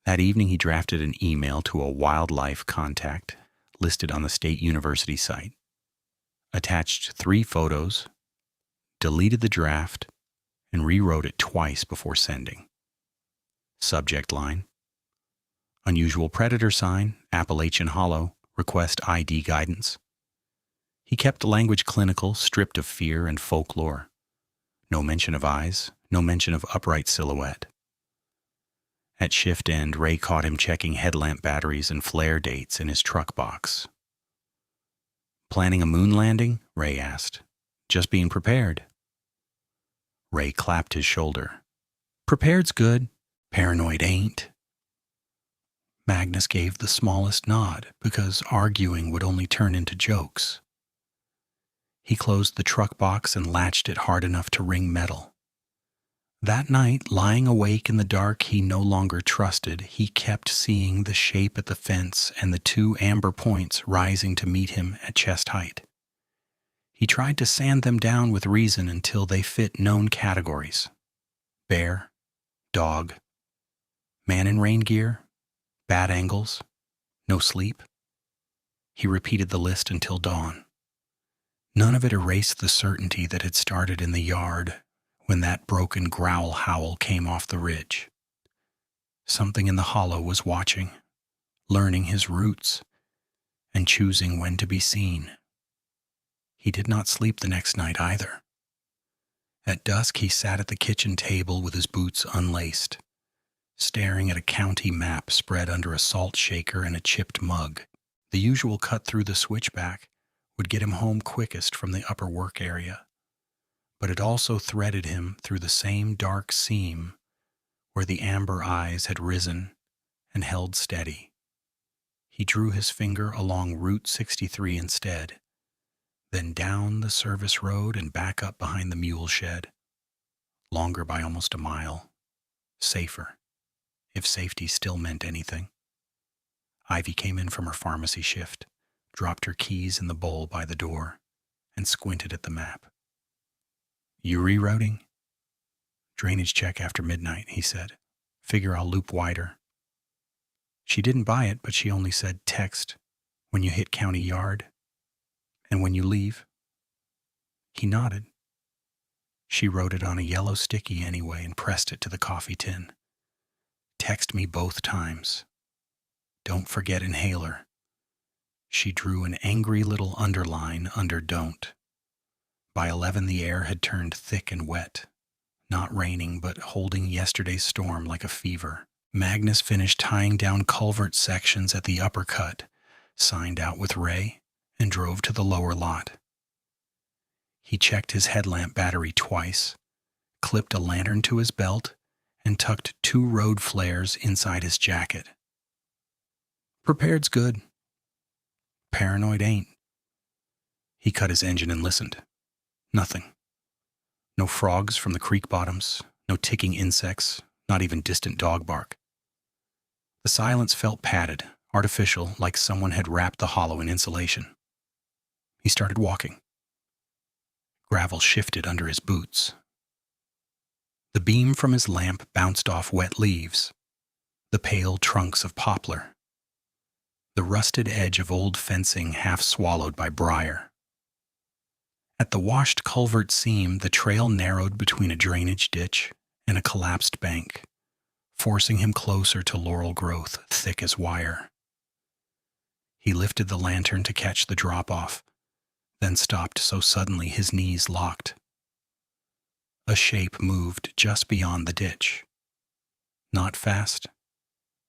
That evening, he drafted an email to a wildlife contact listed on the state university site, attached 3 photos, deleted the draft, and rewrote it twice before sending. Subject line: unusual predator sign, Appalachian Hollow, request ID guidance. He kept the language clinical, stripped of fear and folklore. No mention of eyes, no mention of upright silhouette. At shift end, Ray caught him checking headlamp batteries and flare dates in his truck box. Planning a moon landing? Ray asked. Just being prepared. Ray clapped his shoulder. Prepared's good. Paranoid ain't. Magnus gave the smallest nod because arguing would only turn into jokes. He closed the truck box and latched it hard enough to ring metal. That night, lying awake in the dark he no longer trusted, he kept seeing the shape at the fence and the 2 amber points rising to meet him at chest height. He tried to sand them down with reason until they fit known categories: bear, dog, man in rain gear, bad angles, no sleep. He repeated the list until dawn. None of it erased the certainty that had started in the yard when that broken growl howl came off the ridge. Something in the hollow was watching, learning his roots, and choosing when to be seen. He did not sleep the next night either. At dusk, he sat at the kitchen table with his boots unlaced, staring at a county map spread under a salt shaker and a chipped mug. The usual cut through the switchback would get him home quickest from the upper work area, but it also threaded him through the same dark seam where the amber eyes had risen and held steady. He drew his finger along Route 63 instead, then down the service road and back up behind the mule shed. Longer by almost a mile. Safer, if safety still meant anything. Ivy came in from her pharmacy shift, dropped her keys in the bowl by the door, and squinted at the map. You rerouting? Drainage check after midnight, he said. Figure I'll loop wider. She didn't buy it, but she only said text when you hit county yard and when you leave. He nodded. She wrote it on a yellow sticky anyway and pressed it to the coffee tin. Text me both times. Don't forget inhaler. She drew an angry little underline under don't. By 11, the air had turned thick and wet, not raining, but holding yesterday's storm like a fever. Magnus finished tying down culvert sections at the upper cut, signed out with Ray, and drove to the lower lot. He checked his headlamp battery twice, clipped a lantern to his belt, and tucked 2 road flares inside his jacket. Prepared's good. Paranoid ain't. He cut his engine and listened. Nothing. No frogs from the creek bottoms, no ticking insects, not even distant dog bark. The silence felt padded, artificial, like someone had wrapped the hollow in insulation. He started walking. Gravel shifted under his boots. The beam from his lamp bounced off wet leaves, the pale trunks of poplar, the rusted edge of old fencing half swallowed by briar. At the washed culvert seam, the trail narrowed between a drainage ditch and a collapsed bank, forcing him closer to laurel growth thick as wire. He lifted the lantern to catch the drop-off, then stopped so suddenly his knees locked. A shape moved just beyond the ditch. Not fast,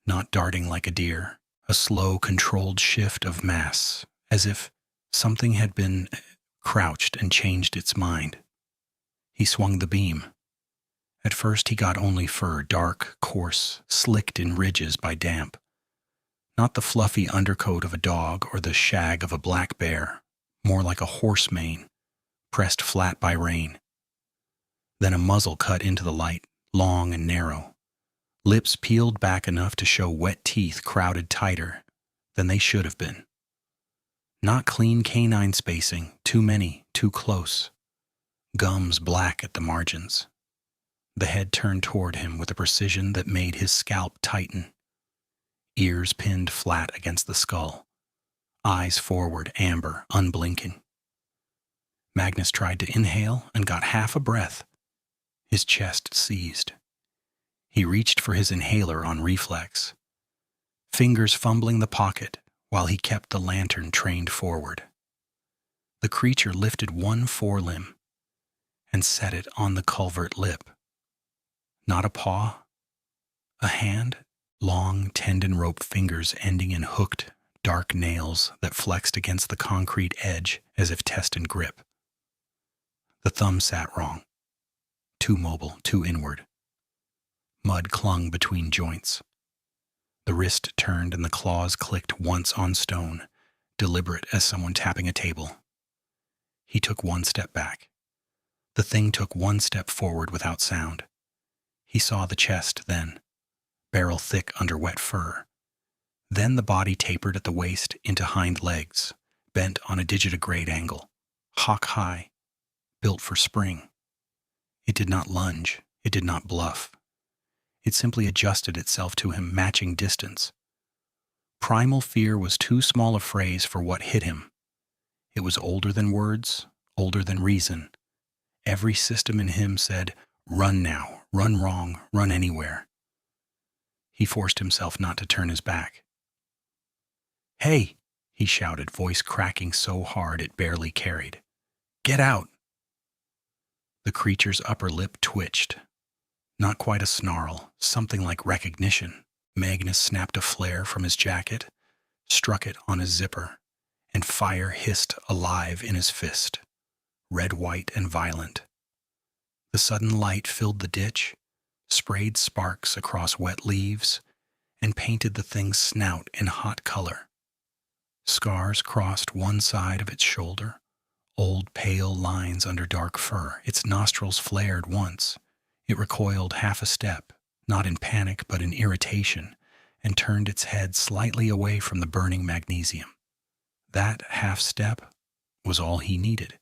not darting like a deer, a slow, controlled shift of mass, as if something had been crouched and changed its mind. He swung the beam. At first he got only fur, dark, coarse, slicked in ridges by damp. Not the fluffy undercoat of a dog or the shag of a black bear, more like a horse mane, pressed flat by rain. Then a muzzle cut into the light, long and narrow. Lips peeled back enough to show wet teeth crowded tighter than they should have been. Not clean canine spacing, too many, too close. Gums black at the margins. The head turned toward him with a precision that made his scalp tighten. Ears pinned flat against the skull. Eyes forward, amber, unblinking. Magnus tried to inhale and got half a breath. His chest seized. He reached for his inhaler on reflex, fingers fumbling the pocket while he kept the lantern trained forward. The creature lifted one forelimb and set it on the culvert lip. Not a paw, a hand, long tendon rope fingers ending in hooked, dark nails that flexed against the concrete edge as if testing grip. The thumb sat wrong. Too mobile, too inward. Mud clung between joints. The wrist turned and the claws clicked once on stone, deliberate as someone tapping a table. He took one step back. The thing took one step forward without sound. He saw the chest then, barrel thick under wet fur. Then the body tapered at the waist into hind legs, bent on a digitigrade angle, hock high, built for spring. It did not lunge, it did not bluff. It simply adjusted itself to him, matching distance. Primal fear was too small a phrase for what hit him. It was older than words, older than reason. Every system in him said, run now, run wrong, run anywhere. He forced himself not to turn his back. "Hey!" he shouted, voice cracking so hard it barely carried. "Get out!" The creature's upper lip twitched. Not quite a snarl, something like recognition. Magnus snapped a flare from his jacket, struck it on his zipper, and fire hissed alive in his fist, red, white, and violent. The sudden light filled the ditch, sprayed sparks across wet leaves, and painted the thing's snout in hot color. Scars crossed one side of its shoulder, old pale lines under dark fur. Its nostrils flared once. It recoiled half a step, not in panic but in irritation, and turned its head slightly away from the burning magnesium. That half step was all he needed.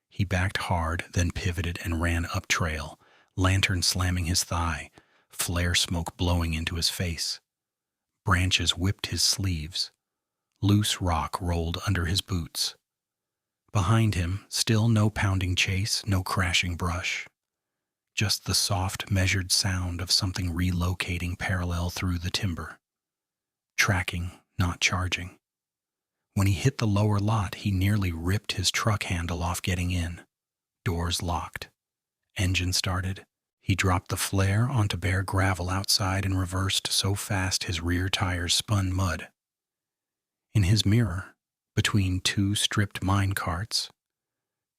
He backed hard, then pivoted and ran up trail, lantern slamming his thigh, flare smoke blowing into his face. Branches whipped his sleeves. Loose rock rolled under his boots. Behind him, still no pounding chase, no crashing brush. Just the soft, measured sound of something relocating parallel through the timber. Tracking, not charging. When he hit the lower lot, he nearly ripped his truck handle off getting in. Doors locked. Engine started. He dropped the flare onto bare gravel outside and reversed so fast his rear tires spun mud. In his mirror, between two stripped mine carts,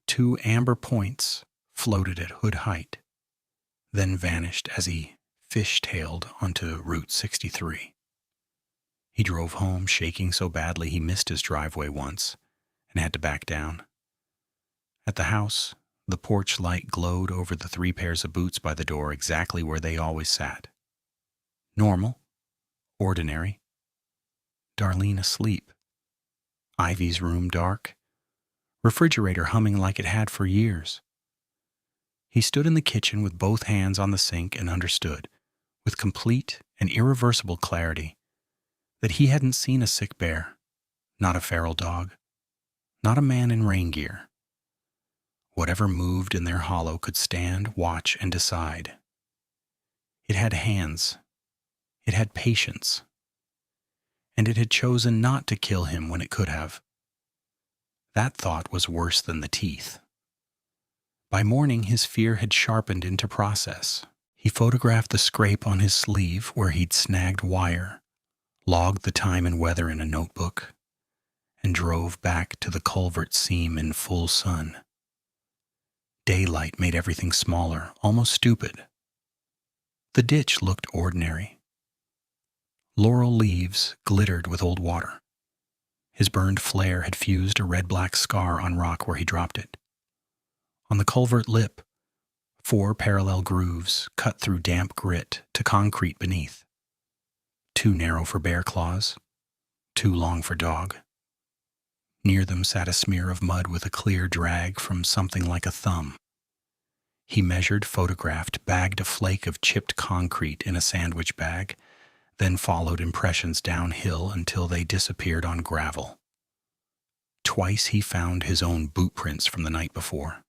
two amber points floated at hood height, then vanished as he fish-tailed onto Route 63. He drove home, shaking so badly he missed his driveway once and had to back down. At the house, the porch light glowed over the 3 pairs of boots by the door exactly where they always sat. Normal, ordinary. Darlene asleep. Ivy's room dark. Refrigerator humming like it had for years. He stood in the kitchen with both hands on the sink and understood, with complete and irreversible clarity, that he hadn't seen a sick bear, not a feral dog, not a man in rain gear. Whatever moved in their hollow could stand, watch, and decide. It had hands. It had patience. And it had chosen not to kill him when it could have. That thought was worse than the teeth. By morning, his fear had sharpened into process. He photographed the scrape on his sleeve where he'd snagged wire, logged the time and weather in a notebook, and drove back to the culvert seam in full sun. Daylight made everything smaller, almost stupid. The ditch looked ordinary. Laurel leaves glittered with old water. His burned flare had fused a red-black scar on rock where he dropped it. On the culvert lip, 4 parallel grooves cut through damp grit to concrete beneath. Too narrow for bear claws, too long for dog. Near them sat a smear of mud with a clear drag from something like a thumb. He measured, photographed, bagged a flake of chipped concrete in a sandwich bag, then followed impressions downhill until they disappeared on gravel. Twice he found his own boot prints from the night before.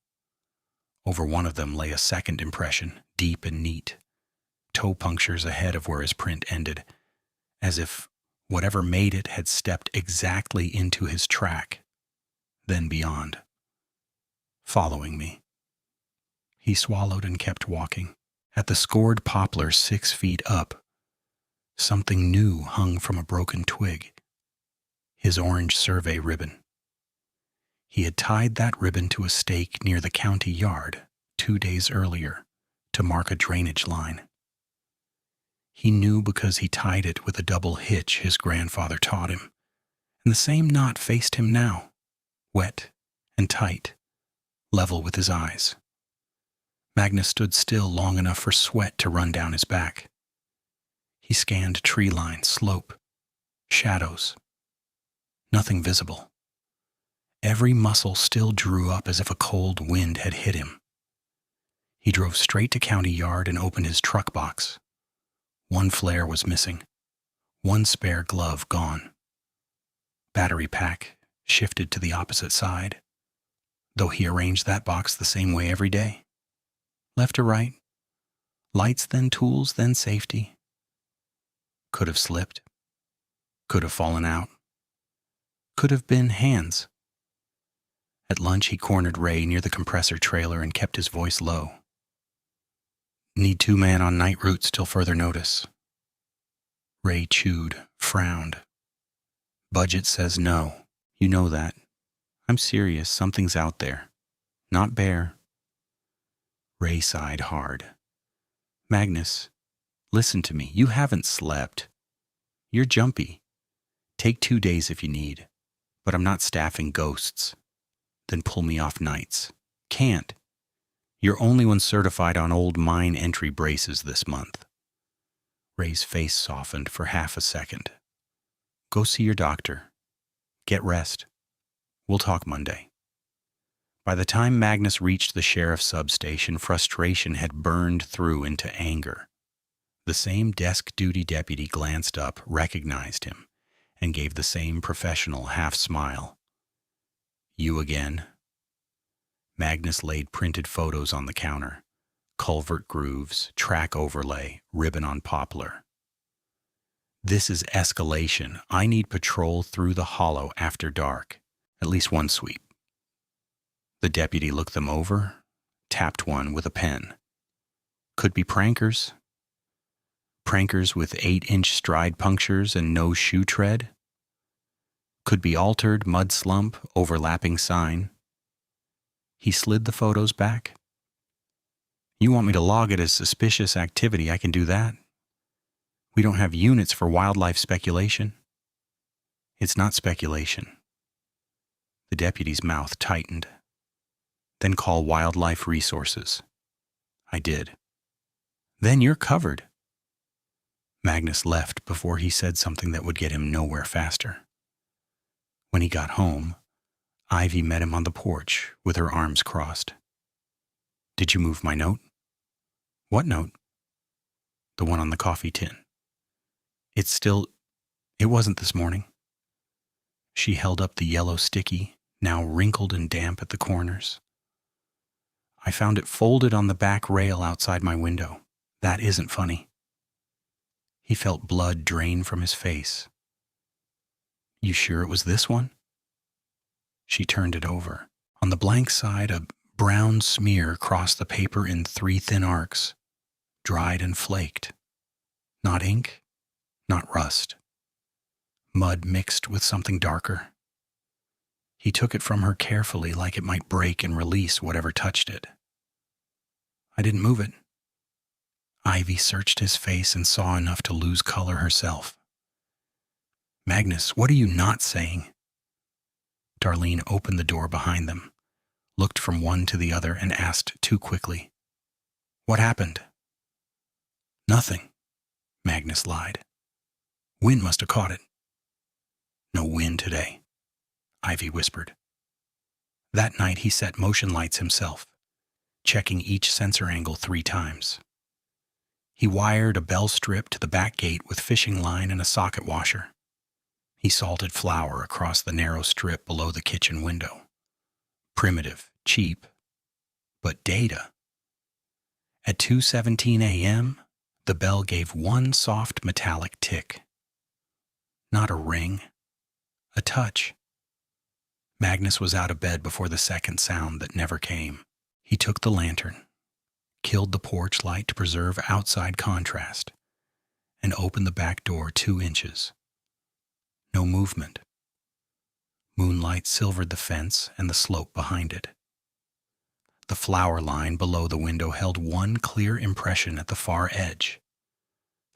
Over one of them lay a second impression, deep and neat, toe punctures ahead of where his print ended, as if whatever made it had stepped exactly into his track, then beyond. Following me. He swallowed and kept walking. At the scored poplar 6 feet up, something new hung from a broken twig. His orange survey ribbon. He had tied that ribbon to a stake near the county yard 2 days earlier to mark a drainage line. He knew because he tied it with a double hitch his grandfather taught him, and the same knot faced him now, wet and tight, level with his eyes. Magnus stood still long enough for sweat to run down his back. He scanned tree line, slope, shadows. Nothing visible. Every muscle still drew up as if a cold wind had hit him. He drove straight to county yard and opened his truck box. 1 flare was missing. 1 spare glove gone. Battery pack shifted to the opposite side, though he arranged that box the same way every day. Left to right. Lights, then tools, then safety. Could have slipped. Could have fallen out. Could have been hands. At lunch, he cornered Ray near the compressor trailer and kept his voice low. Need 2 men on night routes till further notice. Ray chewed, frowned. Budget says no. You know that. I'm serious. Something's out there. Not bear. Ray sighed hard. Magnus, listen to me. You haven't slept. You're jumpy. Take 2 days if you need. But I'm not staffing ghosts. Then pull me off nights. Can't. You're only one certified on old mine entry braces this month. Ray's face softened for half a second. Go see your doctor. Get rest. We'll talk Monday. By the time Magnus reached the sheriff's substation, frustration had burned through into anger. The same desk-duty deputy glanced up, recognized him, and gave the same professional half-smile. You again? Magnus laid printed photos on the counter. Culvert grooves, track overlay, ribbon on poplar. This is escalation. I need patrol through the hollow after dark. At least 1 sweep. The deputy looked them over, tapped one with a pen. Could be prankers. Prankers with 8-inch stride punctures and no shoe tread. Could be altered, mud slump, overlapping sign. He slid the photos back. You want me to log it as suspicious activity, I can do that. We don't have units for wildlife speculation. It's not speculation. The deputy's mouth tightened. Then call wildlife resources. I did. Then you're covered. Magnus left before he said something that would get him nowhere faster. When he got home, Ivy met him on the porch with her arms crossed. Did you move my note? What note? The one on the coffee tin. It wasn't this morning. She held up the yellow sticky, now wrinkled and damp at the corners. I found it folded on the back rail outside my window. That isn't funny. He felt blood drain from his face. You sure it was this one? She turned it over. On the blank side, a brown smear crossed the paper in 3 thin arcs, dried and flaked. Not ink, not rust. mud mixed with something darker. He took it from her carefully, like it might break and release whatever touched it. I didn't move it. Ivy searched his face and saw enough to lose color herself. Magnus, what are you not saying? Darlene opened the door behind them, looked from one to the other, and asked too quickly, "What happened?" "Nothing," Magnus lied. "Wind must have caught it." "No wind today," Ivy whispered. That night he set motion lights himself, checking each sensor angle 3 times. He wired a bell strip to the back gate with fishing line and a socket washer. He salted flour across the narrow strip below the kitchen window. Primitive, cheap, but data. At 2:17 a.m., the bell gave one soft metallic tick. Not a ring, a touch. Magnus was out of bed before the second sound that never came. He took the lantern, killed the porch light to preserve outside contrast, and opened the back door 2 inches. No movement. Moonlight silvered the fence and the slope behind it. The flower line below the window held one clear impression at the far edge.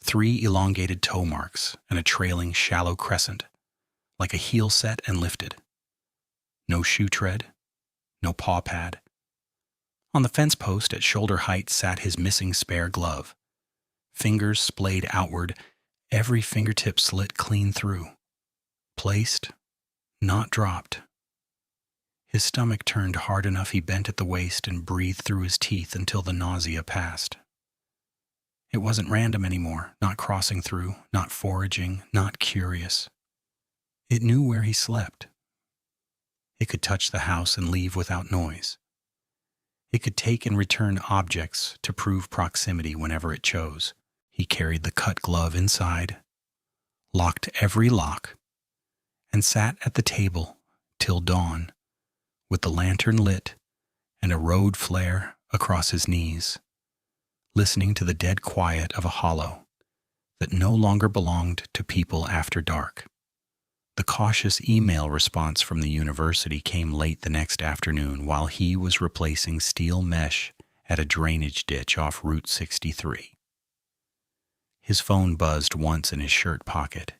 3 elongated toe marks and a trailing shallow crescent, like a heel set and lifted. No shoe tread, no paw pad. On the fence post at shoulder height sat his missing spare glove. Fingers splayed outward, every fingertip slit clean through. Placed, not dropped. His stomach turned hard enough he bent at the waist and breathed through his teeth until the nausea passed. It wasn't random anymore, not crossing through, not foraging, not curious. It knew where he slept. It could touch the house and leave without noise. It could take and return objects to prove proximity whenever it chose. He carried the cut glove inside, locked every lock, and sat at the table till dawn, with the lantern lit and a road flare across his knees, listening to the dead quiet of a hollow that no longer belonged to people after dark. The cautious email response from the university came late the next afternoon while he was replacing steel mesh at a drainage ditch off Route 63. His phone buzzed once in his shirt pocket.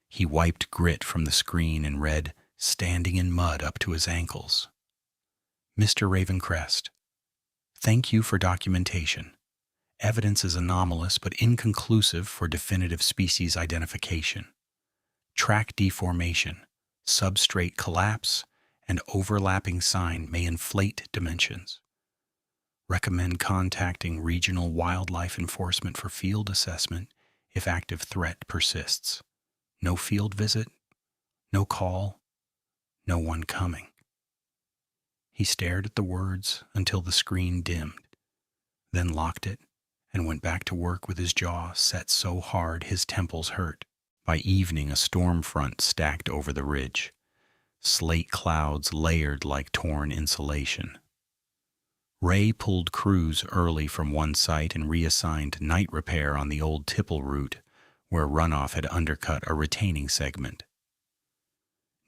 He wiped grit from the screen and read, standing in mud up to his ankles. "Mr. Ravencrest, thank you for documentation. Evidence is anomalous but inconclusive for definitive species identification. Track deformation, substrate collapse, and overlapping sign may inflate dimensions. Recommend contacting regional wildlife enforcement for field assessment if active threat persists. No field visit, no call, no one coming." He stared at the words until the screen dimmed, then locked it and went back to work with his jaw set so hard his temples hurt. By evening, a storm front stacked over the ridge, slate clouds layered like torn insulation. Ray pulled crews early from one site and reassigned night repair on the old tipple route where runoff had undercut a retaining segment.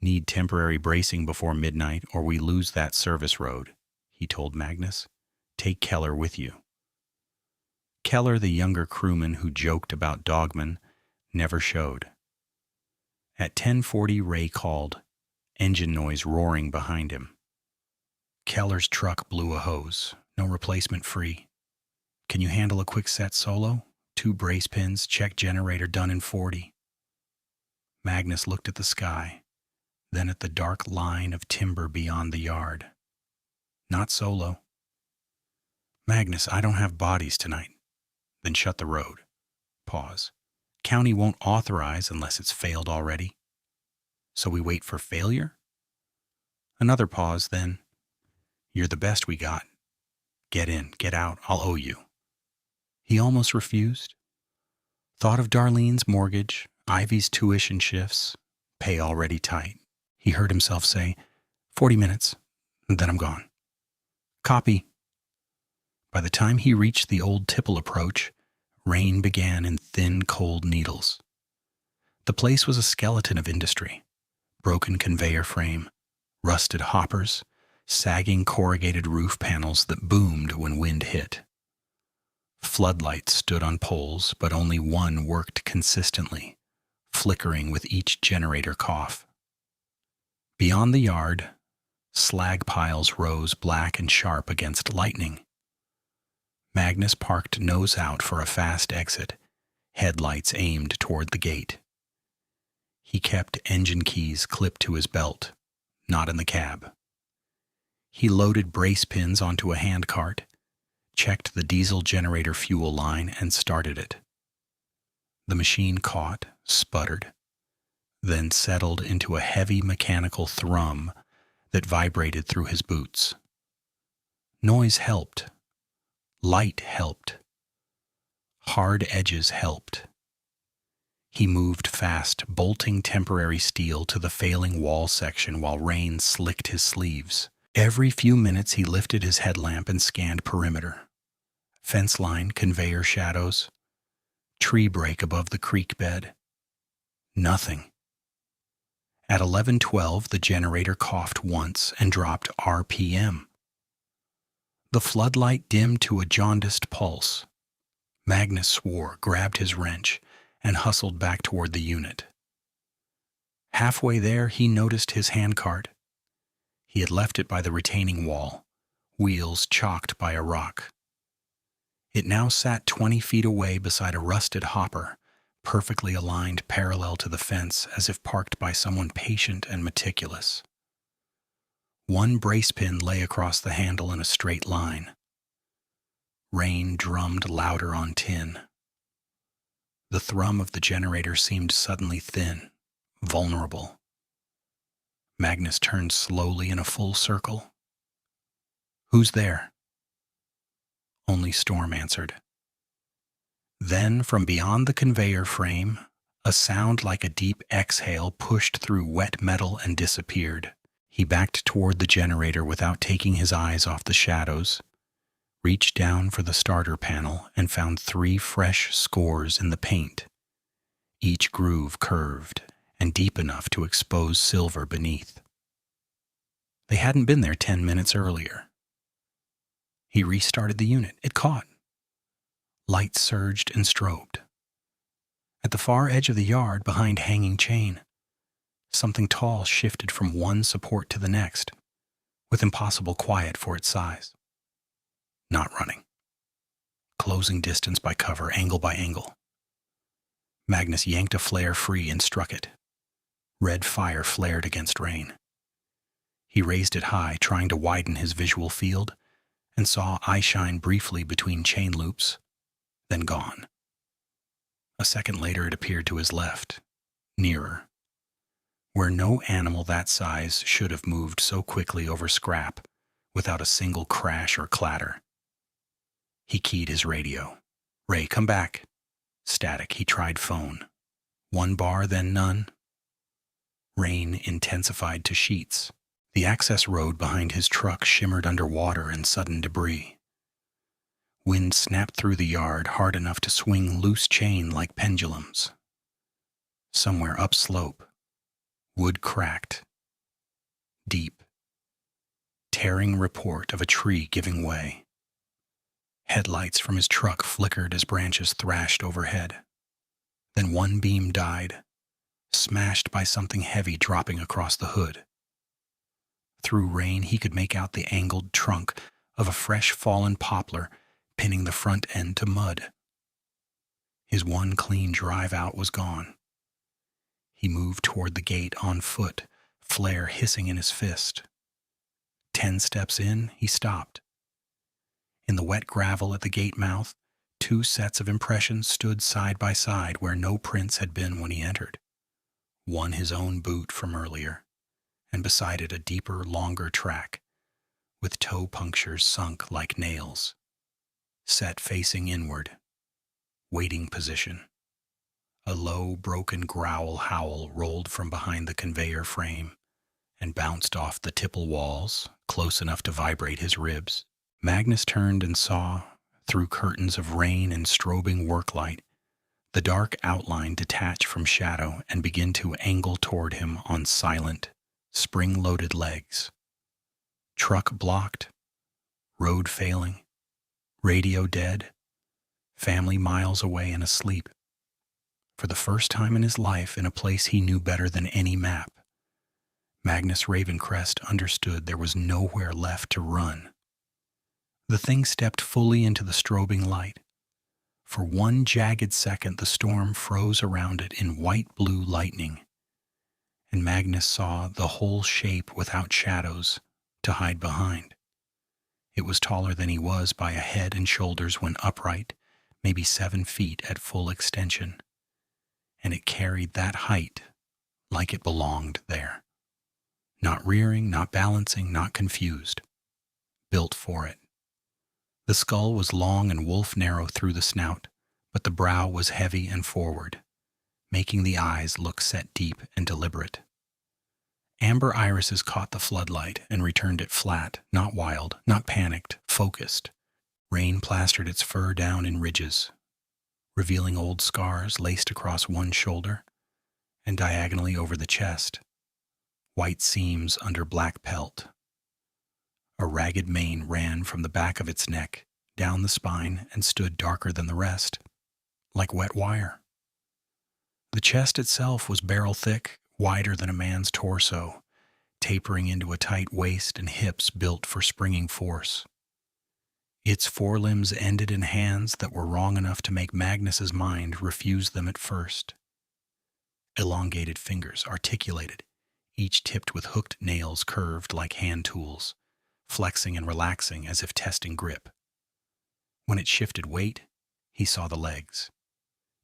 "Need temporary bracing before midnight or we lose that service road," he told Magnus. "Take Keller with you." Keller, the younger crewman who joked about Dogman, never showed. At 10:40, Ray called, engine noise roaring behind him. Keller's truck blew a hose, no replacement free. "Can you handle a quick set solo? 2 brace pins, check generator done in 40. Magnus looked at the sky, then at the dark line of timber beyond the yard. "Not solo." "Magnus, I don't have bodies tonight." "Then shut the road." Pause. "County won't authorize unless it's failed already." "So we wait for failure?" Another pause, then, "You're the best we got. Get in, get out, I'll owe you." He almost refused. Thought of Darlene's mortgage, Ivy's tuition shifts, pay already tight. He heard himself say, 40 minutes, then I'm gone." "Copy." By the time he reached the old tipple approach, rain began in thin, cold needles. The place was a skeleton of industry: broken conveyor frame, rusted hoppers, sagging corrugated roof panels that boomed when wind hit. Floodlights stood on poles, but only one worked consistently, flickering with each generator cough. Beyond the yard, slag piles rose black and sharp against lightning. Magnus parked nose out for a fast exit, headlights aimed toward the gate. He kept engine keys clipped to his belt, not in the cab. He loaded brace pins onto a handcart, checked the diesel generator fuel line, and started it. The machine caught, sputtered, then settled into a heavy mechanical thrum that vibrated through his boots. Noise helped. Light helped. Hard edges helped. He moved fast, bolting temporary steel to the failing wall section while rain slicked his sleeves. Every few minutes he lifted his headlamp and scanned perimeter. Fence line, conveyor shadows, tree break above the creek bed. Nothing. At 11:12, the generator coughed once and dropped RPM. The floodlight dimmed to a jaundiced pulse. Magnus swore, grabbed his wrench, and hustled back toward the unit. Halfway there, he noticed his handcart. He had left it by the retaining wall, wheels chalked by a rock. It now sat 20 feet away beside a rusted hopper, perfectly aligned parallel to the fence, as if parked by someone patient and meticulous. One brace pin lay across the handle in a straight line. Rain drummed louder on tin. The thrum of the generator seemed suddenly thin, vulnerable. Magnus turned slowly in a full circle. "Who's there?" Only Storm answered. Then, from beyond the conveyor frame, a sound like a deep exhale pushed through wet metal and disappeared. He backed toward the generator without taking his eyes off the shadows, reached down for the starter panel, and found 3 fresh scores in the paint, each groove curved and deep enough to expose silver beneath. They hadn't been there 10 minutes earlier. He restarted the unit. It caught. Light surged and strobed. At the far edge of the yard, behind hanging chain, something tall shifted from one support to the next, with impossible quiet for its size. Not running. Closing distance by cover, angle by angle. Magnus yanked a flare free and struck it. Red fire flared against rain. He raised it high, trying to widen his visual field, and saw eye shine briefly between chain loops, then gone. A second later it appeared to his left, nearer, where no animal that size should have moved so quickly over scrap without a single crash or clatter. He keyed his radio. "Ray, come back." Static. He tried phone. 1 bar, then none. Rain intensified to sheets. The access road behind his truck shimmered under water and sudden debris. Wind snapped through the yard hard enough to swing loose chain like pendulums. Somewhere upslope, wood cracked. Deep. Tearing report of a tree giving way. Headlights from his truck flickered as branches thrashed overhead. Then one beam died, smashed by something heavy dropping across the hood. Through rain, he could make out the angled trunk of a fresh fallen poplar pinning the front end to mud. His one clean drive out was gone. He moved toward the gate on foot, flare hissing in his fist. 10 steps in, he stopped. In the wet gravel at the gate mouth, 2 sets of impressions stood side by side where no prints had been when he entered. One his own boot from earlier, and beside it a deeper, longer track, with toe punctures sunk like nails. Set facing inward, waiting position. A low, broken growl howl rolled from behind the conveyor frame and bounced off the tipple walls, close enough to vibrate his ribs. Magnus turned and saw, through curtains of rain and strobing work light, The dark outline detach from shadow and begin to angle toward him on silent, spring-loaded legs. Truck blocked, road failing, radio dead, family miles away and asleep. For the first time in his life, in a place he knew better than any map, Magnus Ravencrest understood there was nowhere left to run. The thing stepped fully into the strobing light. For one jagged second, the storm froze around it in white-blue lightning, and Magnus saw the whole shape without shadows to hide behind. It was taller than he was by a head and shoulders when upright, maybe 7 feet at full extension, and it carried that height like it belonged there. Not rearing, not balancing, not confused. Built for it. The skull was long and wolf-narrow through the snout, but the brow was heavy and forward, making the eyes look set deep and deliberate. Amber irises caught the floodlight and returned it flat, not wild, not panicked, focused. Rain plastered its fur down in ridges, revealing old scars laced across one shoulder and diagonally over the chest, white seams under black pelt. A ragged mane ran from the back of its neck, down the spine, and stood darker than the rest, like wet wire. The chest itself was barrel-thick, wider than a man's torso, tapering into a tight waist and hips built for springing force. Its forelimbs ended in hands that were wrong enough to make Magnus's mind refuse them at first. Elongated fingers, articulated, each tipped with hooked nails curved like hand tools, flexing and relaxing as if testing grip. When it shifted weight, he saw the legs.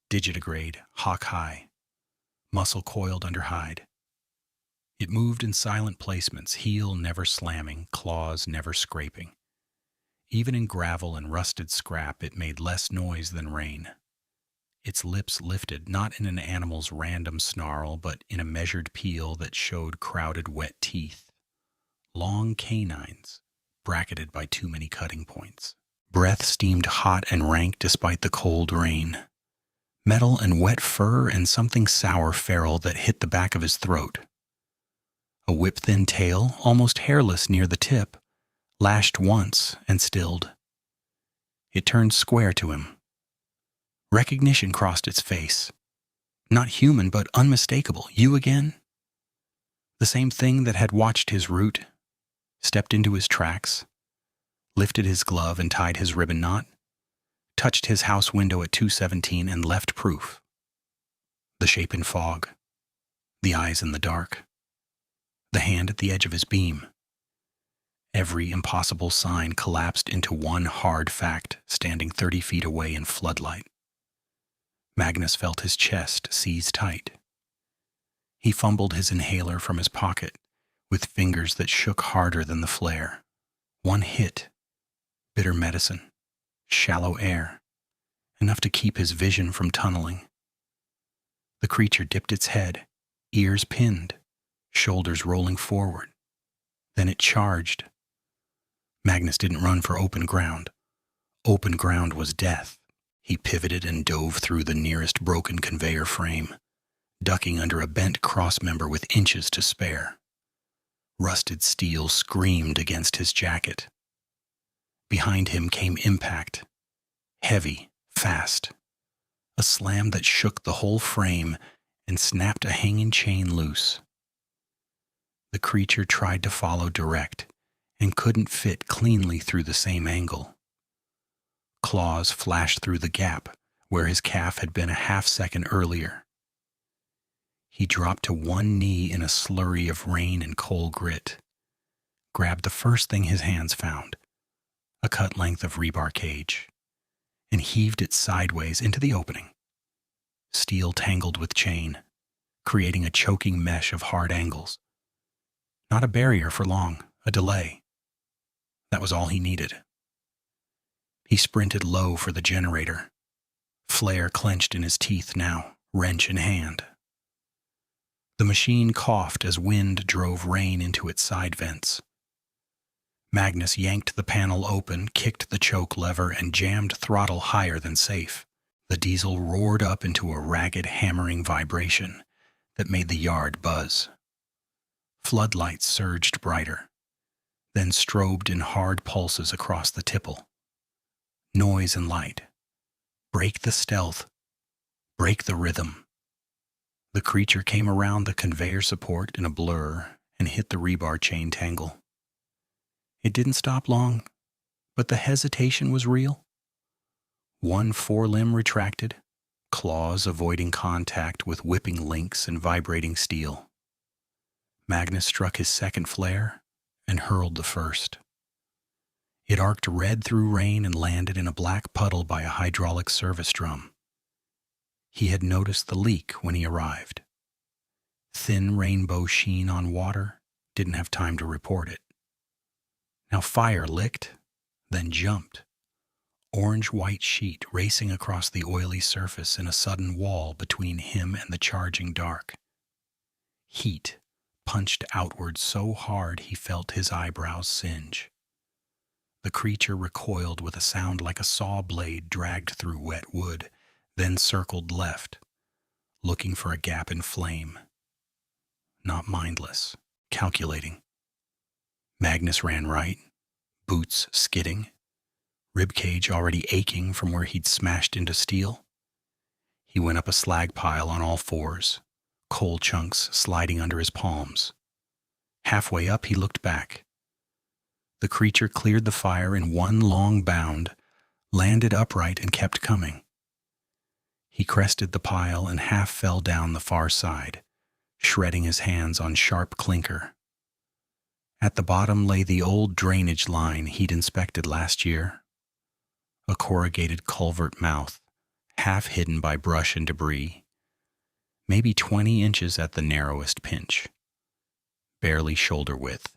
Digitigrade, hawk-high, muscle coiled under hide. It moved in silent placements, heel never slamming, claws never scraping. Even in gravel and rusted scrap, it made less noise than rain. Its lips lifted, not in an animal's random snarl, but in a measured peel that showed crowded wet teeth. Long canines, bracketed by too many cutting points. Breath steamed hot and rank despite the cold rain. Metal and wet fur and something sour feral that hit the back of his throat. A whip-thin tail, almost hairless near the tip, lashed once and stilled. It turned square to him. Recognition crossed its face. Not human, but unmistakable. You again? The same thing that had watched his route, stepped into his tracks, lifted his glove and tied his ribbon knot, touched his house window at 217 and left proof. The shape in fog, the eyes in the dark, the hand at the edge of his beam. Every impossible sign collapsed into one hard fact, standing 30 feet away in floodlight. Magnus felt his chest seize tight. He fumbled his inhaler from his pocket, with fingers that shook harder than the flare. One hit, bitter medicine, shallow air, enough to keep his vision from tunneling. The creature dipped its head, ears pinned, shoulders rolling forward. Then it charged. Magnus didn't run for open ground. Open ground was death. He pivoted and dove through the nearest broken conveyor frame, ducking under a bent crossmember with inches to spare. Rusted steel screamed against his jacket. Behind him came impact, heavy, fast. A slam that shook the whole frame and snapped a hanging chain loose. The creature tried to follow direct and couldn't fit cleanly through the same angle. Claws flashed through the gap where his calf had been a half-second earlier. He dropped to one knee in a slurry of rain and coal grit, grabbed the first thing his hands found, a cut length of rebar cage, and heaved it sideways into the opening. Steel tangled with chain, creating a choking mesh of hard angles. Not a barrier for long, a delay. That was all he needed. He sprinted low for the generator, flare clenched in his teeth now, wrench in hand. The machine coughed as wind drove rain into its side vents. Magnus yanked the panel open, kicked the choke lever, and jammed throttle higher than safe. The diesel roared up into a ragged, hammering vibration that made the yard buzz. Floodlights surged brighter, then strobed in hard pulses across the tipple. Noise and light. Break the stealth. Break the rhythm. The creature came around the conveyor support in a blur and hit the rebar chain tangle. It didn't stop long, but the hesitation was real. One forelimb retracted, claws avoiding contact with whipping links and vibrating steel. Magnus struck his second flare and hurled the first. It arced red through rain and landed in a black puddle by a hydraulic service drum. He had noticed the leak when he arrived. Thin rainbow sheen on water, didn't have time to report it. Now fire licked, then jumped. Orange-white sheet racing across the oily surface in a sudden wall between him and the charging dark. Heat punched outward so hard he felt his eyebrows singe. The creature recoiled with a sound like a saw blade dragged through wet wood, then circled left, looking for a gap in flame. Not mindless, calculating. Magnus ran right, boots skidding, ribcage already aching from where he'd smashed into steel. He went up a slag pile on all fours, coal chunks sliding under his palms. Halfway up, he looked back. The creature cleared the fire in one long bound, landed upright, and kept coming. He crested the pile and half fell down the far side, shredding his hands on sharp clinker. At the bottom lay the old drainage line he'd inspected last year. A corrugated culvert mouth, half hidden by brush and debris, maybe 20 inches at the narrowest pinch. Barely shoulder width.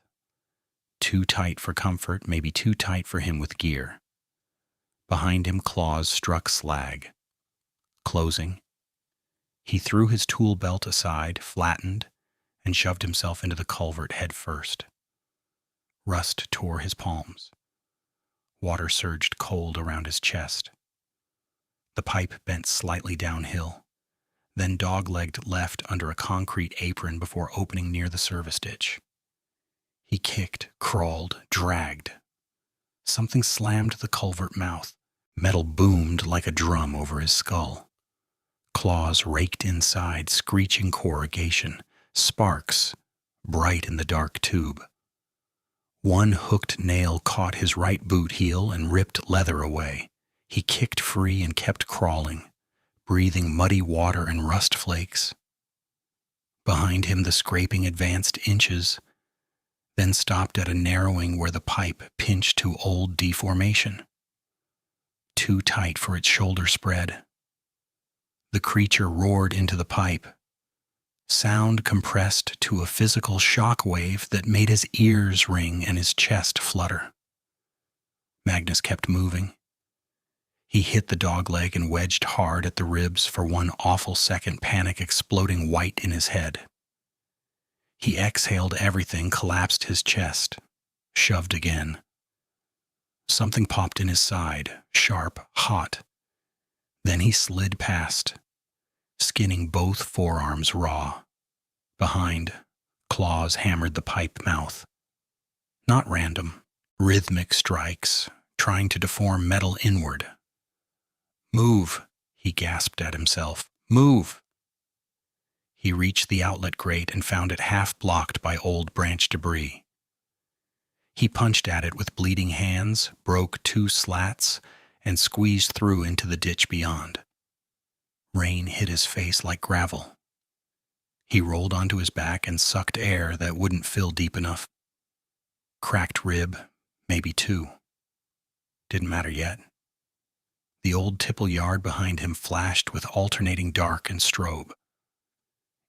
Too tight for comfort, maybe too tight for him with gear. Behind him, claws struck slag. Closing. He threw his tool belt aside, flattened, and shoved himself into the culvert head first. Rust tore his palms. Water surged cold around his chest. The pipe bent slightly downhill, then dog-legged left under a concrete apron before opening near the service ditch. He kicked, crawled, dragged. Something slammed the culvert mouth. Metal boomed like a drum over his skull. Claws raked inside, screeching corrugation. Sparks, bright in the dark tube. One hooked nail caught his right boot heel and ripped leather away. He kicked free and kept crawling, breathing muddy water and rust flakes. Behind him, the scraping advanced inches, then stopped at a narrowing where the pipe pinched to old deformation. Too tight for its shoulder spread. The creature roared into the pipe. Sound compressed to a physical shock wave that made his ears ring and his chest flutter. Magnus kept moving. He hit the dogleg and wedged hard at the ribs for one awful second, panic exploding white in his head. He exhaled everything, collapsed his chest, shoved again. Something popped in his side, sharp, hot. Then he slid past, skinning both forearms raw. Behind, claws hammered the pipe mouth. Not random, rhythmic strikes, trying to deform metal inward. "Move," he gasped at himself. "Move!" He reached the outlet grate and found it half blocked by old branch debris. He punched at it with bleeding hands, broke 2 slats, and squeezed through into the ditch beyond. Rain hit his face like gravel. He rolled onto his back and sucked air that wouldn't fill deep enough. Cracked rib, maybe 2. Didn't matter yet. The old tipple yard behind him flashed with alternating dark and strobe.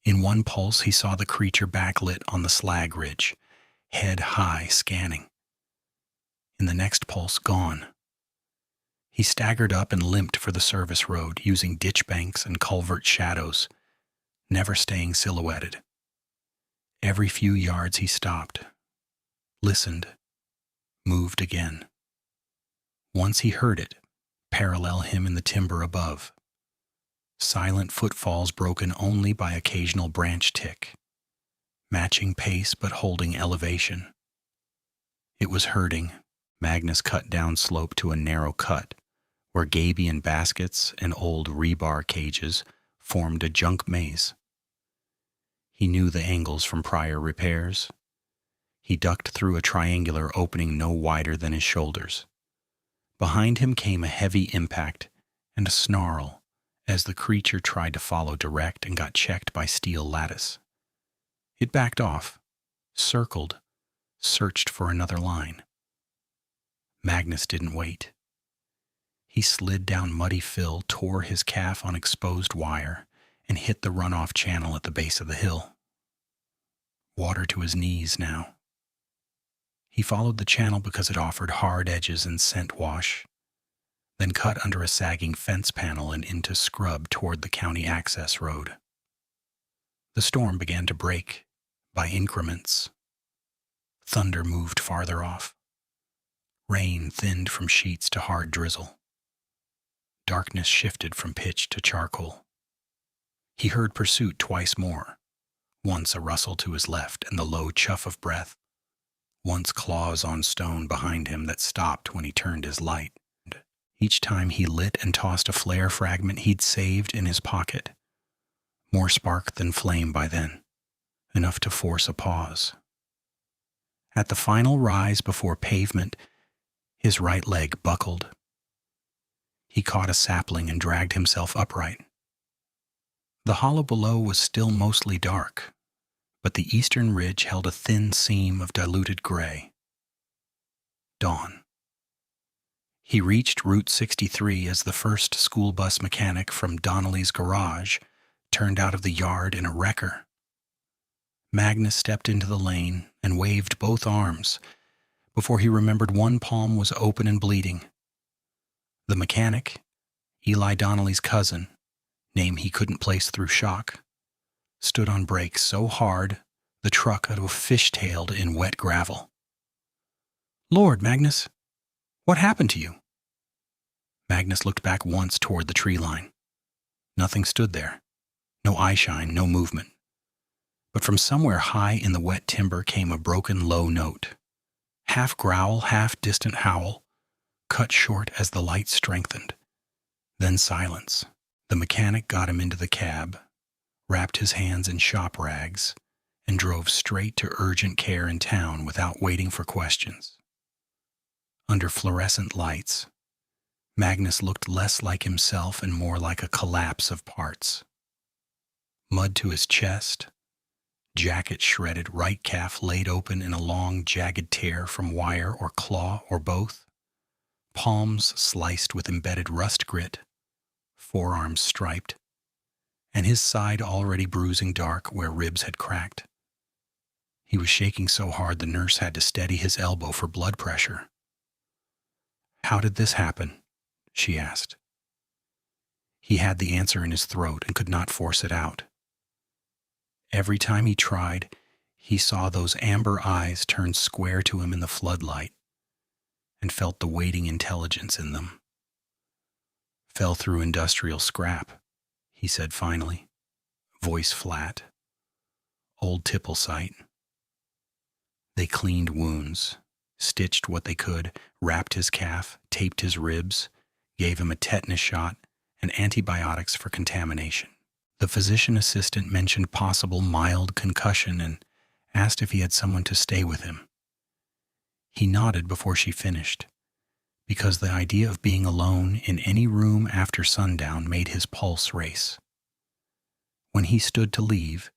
In one pulse, he saw the creature backlit on the slag ridge, head high, scanning. In the next pulse, gone. He staggered up and limped for the service road, using ditch banks and culvert shadows, never staying silhouetted. Every few yards he stopped, listened, moved again. Once he heard it, parallel him in the timber above, silent footfalls broken only by occasional branch tick, matching pace but holding elevation. It was herding. Magnus cut down slope to a narrow cut, where gabion baskets and old rebar cages formed a junk maze. He knew the angles from prior repairs. He ducked through a triangular opening no wider than his shoulders. Behind him came a heavy impact and a snarl as the creature tried to follow direct and got checked by steel lattice. It backed off, circled, searched for another line. Magnus didn't wait. He slid down muddy fill, tore his calf on exposed wire, and hit the runoff channel at the base of the hill. Water to his knees now. He followed the channel because it offered hard edges and scent wash, then cut under a sagging fence panel and into scrub toward the county access road. The storm began to break by increments. Thunder moved farther off. Rain thinned from sheets to hard drizzle. Darkness shifted from pitch to charcoal. He heard pursuit twice more, once a rustle to his left and the low chuff of breath, once claws on stone behind him that stopped when he turned his light. Each time he lit and tossed a flare fragment he'd saved in his pocket. More spark than flame by then, enough to force a pause. At the final rise before pavement, his right leg buckled. He caught a sapling and dragged himself upright. The hollow below was still mostly dark, but the eastern ridge held a thin seam of diluted gray. Dawn. He reached Route 63 as the first school bus mechanic from Donnelly's garage turned out of the yard in a wrecker. Magnus stepped into the lane and waved both arms before he remembered one palm was open and bleeding. The mechanic, Eli Donnelly's cousin, name he couldn't place through shock, stood on brakes so hard the truck would have fishtailed in wet gravel. "Lord, Magnus, what happened to you?" Magnus looked back once toward the tree line. Nothing stood there. No eyeshine, no movement. But from somewhere high in the wet timber came a broken low note. Half growl, half distant howl, cut short as the light strengthened. Then silence. The mechanic got him into the cab, wrapped his hands in shop rags, and drove straight to urgent care in town without waiting for questions. Under fluorescent lights, Magnus looked less like himself and more like a collapse of parts. Mud to his chest, jacket shredded, right calf laid open in a long, jagged tear from wire or claw or both, palms sliced with embedded rust grit, forearms striped, and his side already bruising dark where ribs had cracked. He was shaking so hard the nurse had to steady his elbow for blood pressure. "How did this happen?" she asked. He had the answer in his throat and could not force it out. Every time he tried, he saw those amber eyes turn square to him in the floodlight and felt the waiting intelligence in them. "Fell through industrial scrap," he said finally, voice flat. "Old tipple site." They cleaned wounds, stitched what they could, wrapped his calf, taped his ribs, gave him a tetanus shot and antibiotics for contamination. The physician assistant mentioned possible mild concussion and asked if he had someone to stay with him. He nodded before she finished, because the idea of being alone in any room after sundown made his pulse race. When he stood to leave,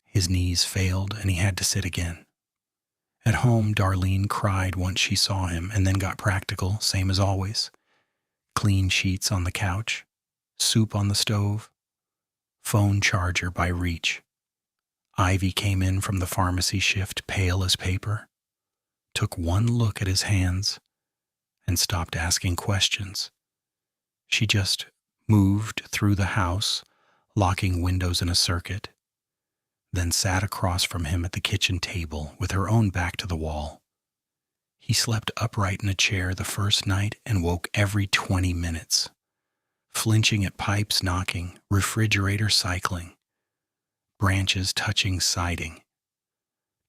his knees failed and he had to sit again. At home, Darlene cried once she saw him and then got practical, same as always. Clean sheets on the couch, soup on the stove, phone charger by reach. Ivy came in from the pharmacy shift, pale as paper, took one look at his hands, and stopped asking questions. She just moved through the house, locking windows in a circuit, then sat across from him at the kitchen table with her own back to the wall. He slept upright in a chair the first night and woke every 20 minutes. flinching at pipes knocking, refrigerator cycling, branches touching siding.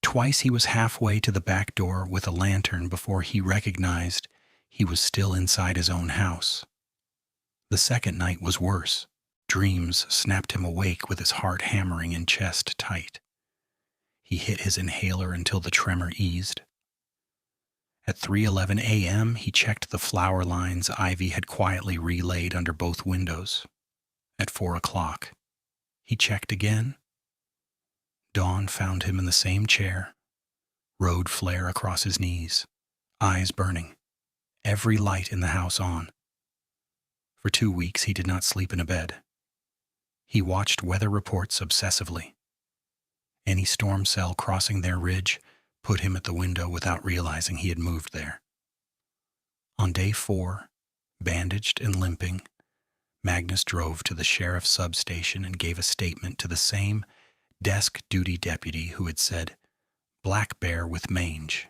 Twice he was halfway to the back door with a lantern before he recognized he was still inside his own house. The second night was worse. Dreams snapped him awake with his heart hammering and chest tight. He hit his inhaler until the tremor eased. At 3:11 a.m., he checked the flower lines Ivy had quietly relayed under both windows. At 4 o'clock, he checked again. Dawn found him in the same chair, road flare across his knees, eyes burning, every light in the house on. For 2 weeks, he did not sleep in a bed. He watched weather reports obsessively. Any storm cell crossing their ridge put him at the window without realizing he had moved there. On day 4, bandaged and limping, Magnus drove to the sheriff's substation and gave a statement to the same desk duty deputy who had said, "Black bear with mange."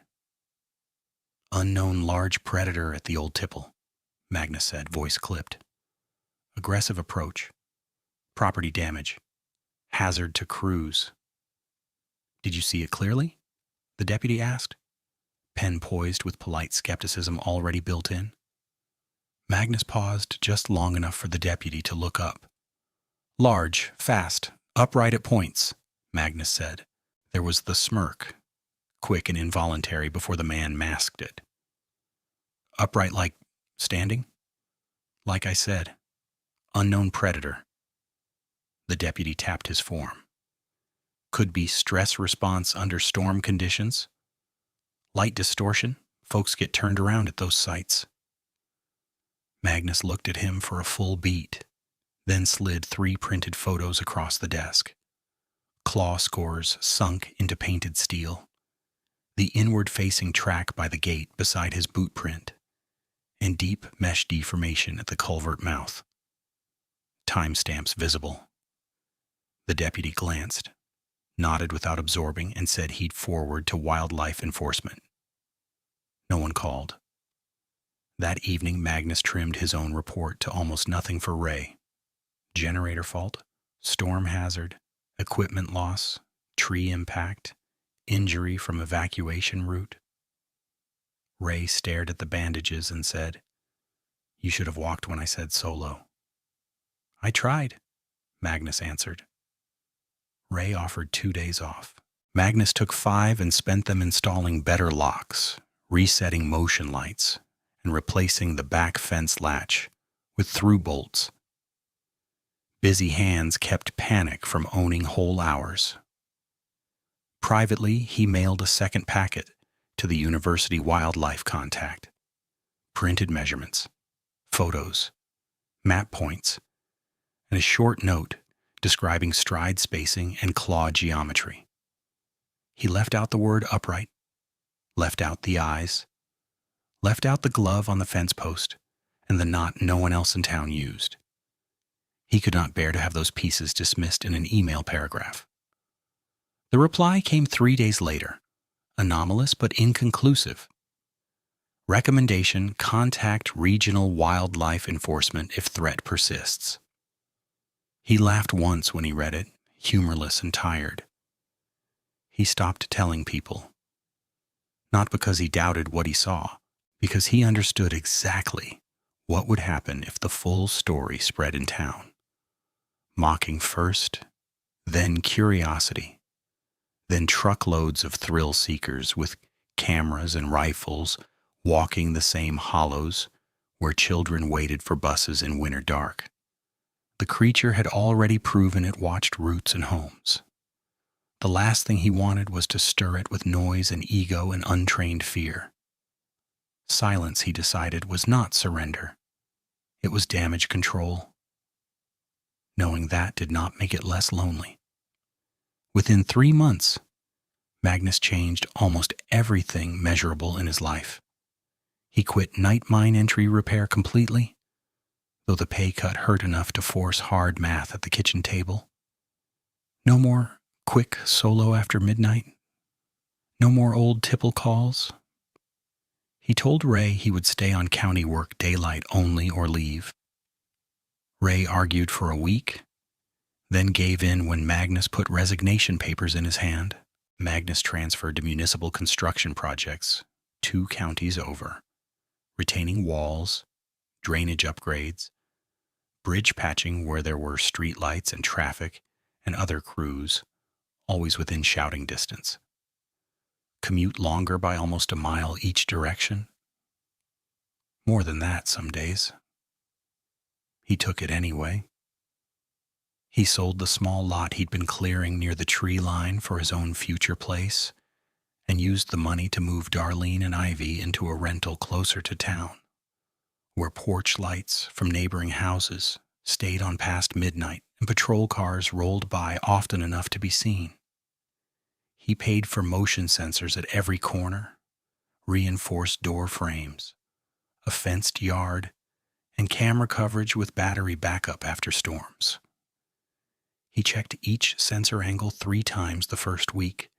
"Unknown large predator at the old tipple," Magnus said, voice clipped. "Aggressive approach. Property damage. Hazard to crews." "Did you see it clearly?" the deputy asked, pen poised with polite skepticism already built in. Magnus paused just long enough for the deputy to look up. "Large, fast, upright at points," Magnus said. There was the smirk, quick and involuntary before the man masked it. "Upright like standing?" "Like I said. Unknown predator." The deputy tapped his form. "Could be stress response under storm conditions. Light distortion. Folks get turned around at those sites." Magnus looked at him for a full beat, then slid 3 printed photos across the desk. Claw scores sunk into painted steel. The inward-facing track by the gate beside his boot print, and deep mesh deformation at the culvert mouth. Timestamps visible. The deputy glanced, nodded without absorbing, and said he'd forward to wildlife enforcement. No one called. That evening, Magnus trimmed his own report to almost nothing for Ray. Generator fault, storm hazard, equipment loss, tree impact, injury from evacuation route. Ray stared at the bandages and said, "You should have walked when I said solo." "I tried," Magnus answered. Ray offered 2 days off. Magnus took 5 and spent them installing better locks, resetting motion lights, and replacing the back fence latch with through bolts. Busy hands kept panic from owning whole hours. Privately, he mailed a second packet to the university wildlife contact. Printed measurements, photos, map points, and a short note describing stride spacing and claw geometry. He left out the word upright, left out the eyes, left out the glove on the fence post, and the knot no one else in town used. He could not bear to have those pieces dismissed in an email paragraph. The reply came 3 days later, anomalous but inconclusive. Recommendation: contact regional wildlife enforcement if threat persists. He laughed once when he read it, humorless and tired. He stopped telling people. Not because he doubted what he saw, because he understood exactly what would happen if the full story spread in town. Mocking first, then curiosity, then truckloads of thrill seekers with cameras and rifles walking the same hollows where children waited for buses in winter dark. The creature had already proven it watched routes and homes. The last thing he wanted was to stir it with noise and ego and untrained fear. Silence, he decided, was not surrender. It was damage control. Knowing that did not make it less lonely. Within 3 months, Magnus changed almost everything measurable in his life. He quit night mine entry repair completely, though the pay cut hurt enough to force hard math at the kitchen table. No more quick solo after midnight. No more old tipple calls. He told Ray he would stay on county work daylight only or leave. Ray argued for a week, then gave in when Magnus put resignation papers in his hand. Magnus transferred to municipal construction projects, 2 counties over, retaining walls, drainage upgrades, bridge patching where there were street lights and traffic, and other crews, always within shouting distance. Commute longer by almost a mile each direction. More than that some days. He took it anyway. He sold the small lot he'd been clearing near the tree line for his own future place and used the money to move Darlene and Ivy into a rental closer to town, where porch lights from neighboring houses stayed on past midnight and patrol cars rolled by often enough to be seen. He paid for motion sensors at every corner, reinforced door frames, a fenced yard, and camera coverage with battery backup after storms. He checked each sensor angle 3 times the first week,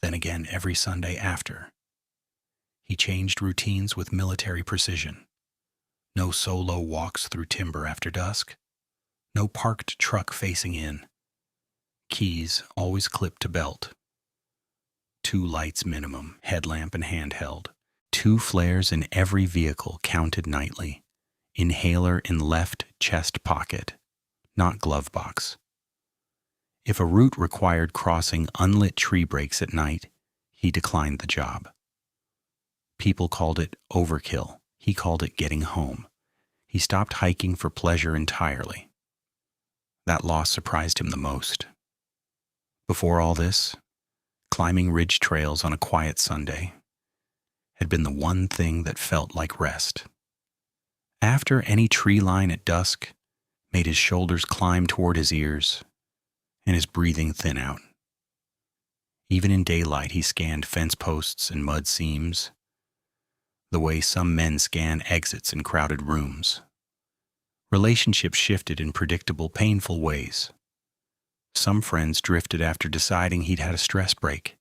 then again every Sunday after. He changed routines with military precision. No solo walks through timber after dusk. No parked truck facing in. Keys always clipped to belt. 2 lights minimum, headlamp and handheld. 2 flares in every vehicle counted nightly. Inhaler in left chest pocket, not glove box. If a route required crossing unlit tree breaks at night, he declined the job. People called it overkill. He called it getting home. He stopped hiking for pleasure entirely. That loss surprised him the most. Before all this, climbing ridge trails on a quiet Sunday had been the one thing that felt like rest. After any tree line at dusk made his shoulders climb toward his ears and his breathing thin out. Even in daylight, he scanned fence posts and mud seams, the way some men scan exits in crowded rooms. Relationships shifted in predictable, painful ways. Some friends drifted after deciding he'd had a stress break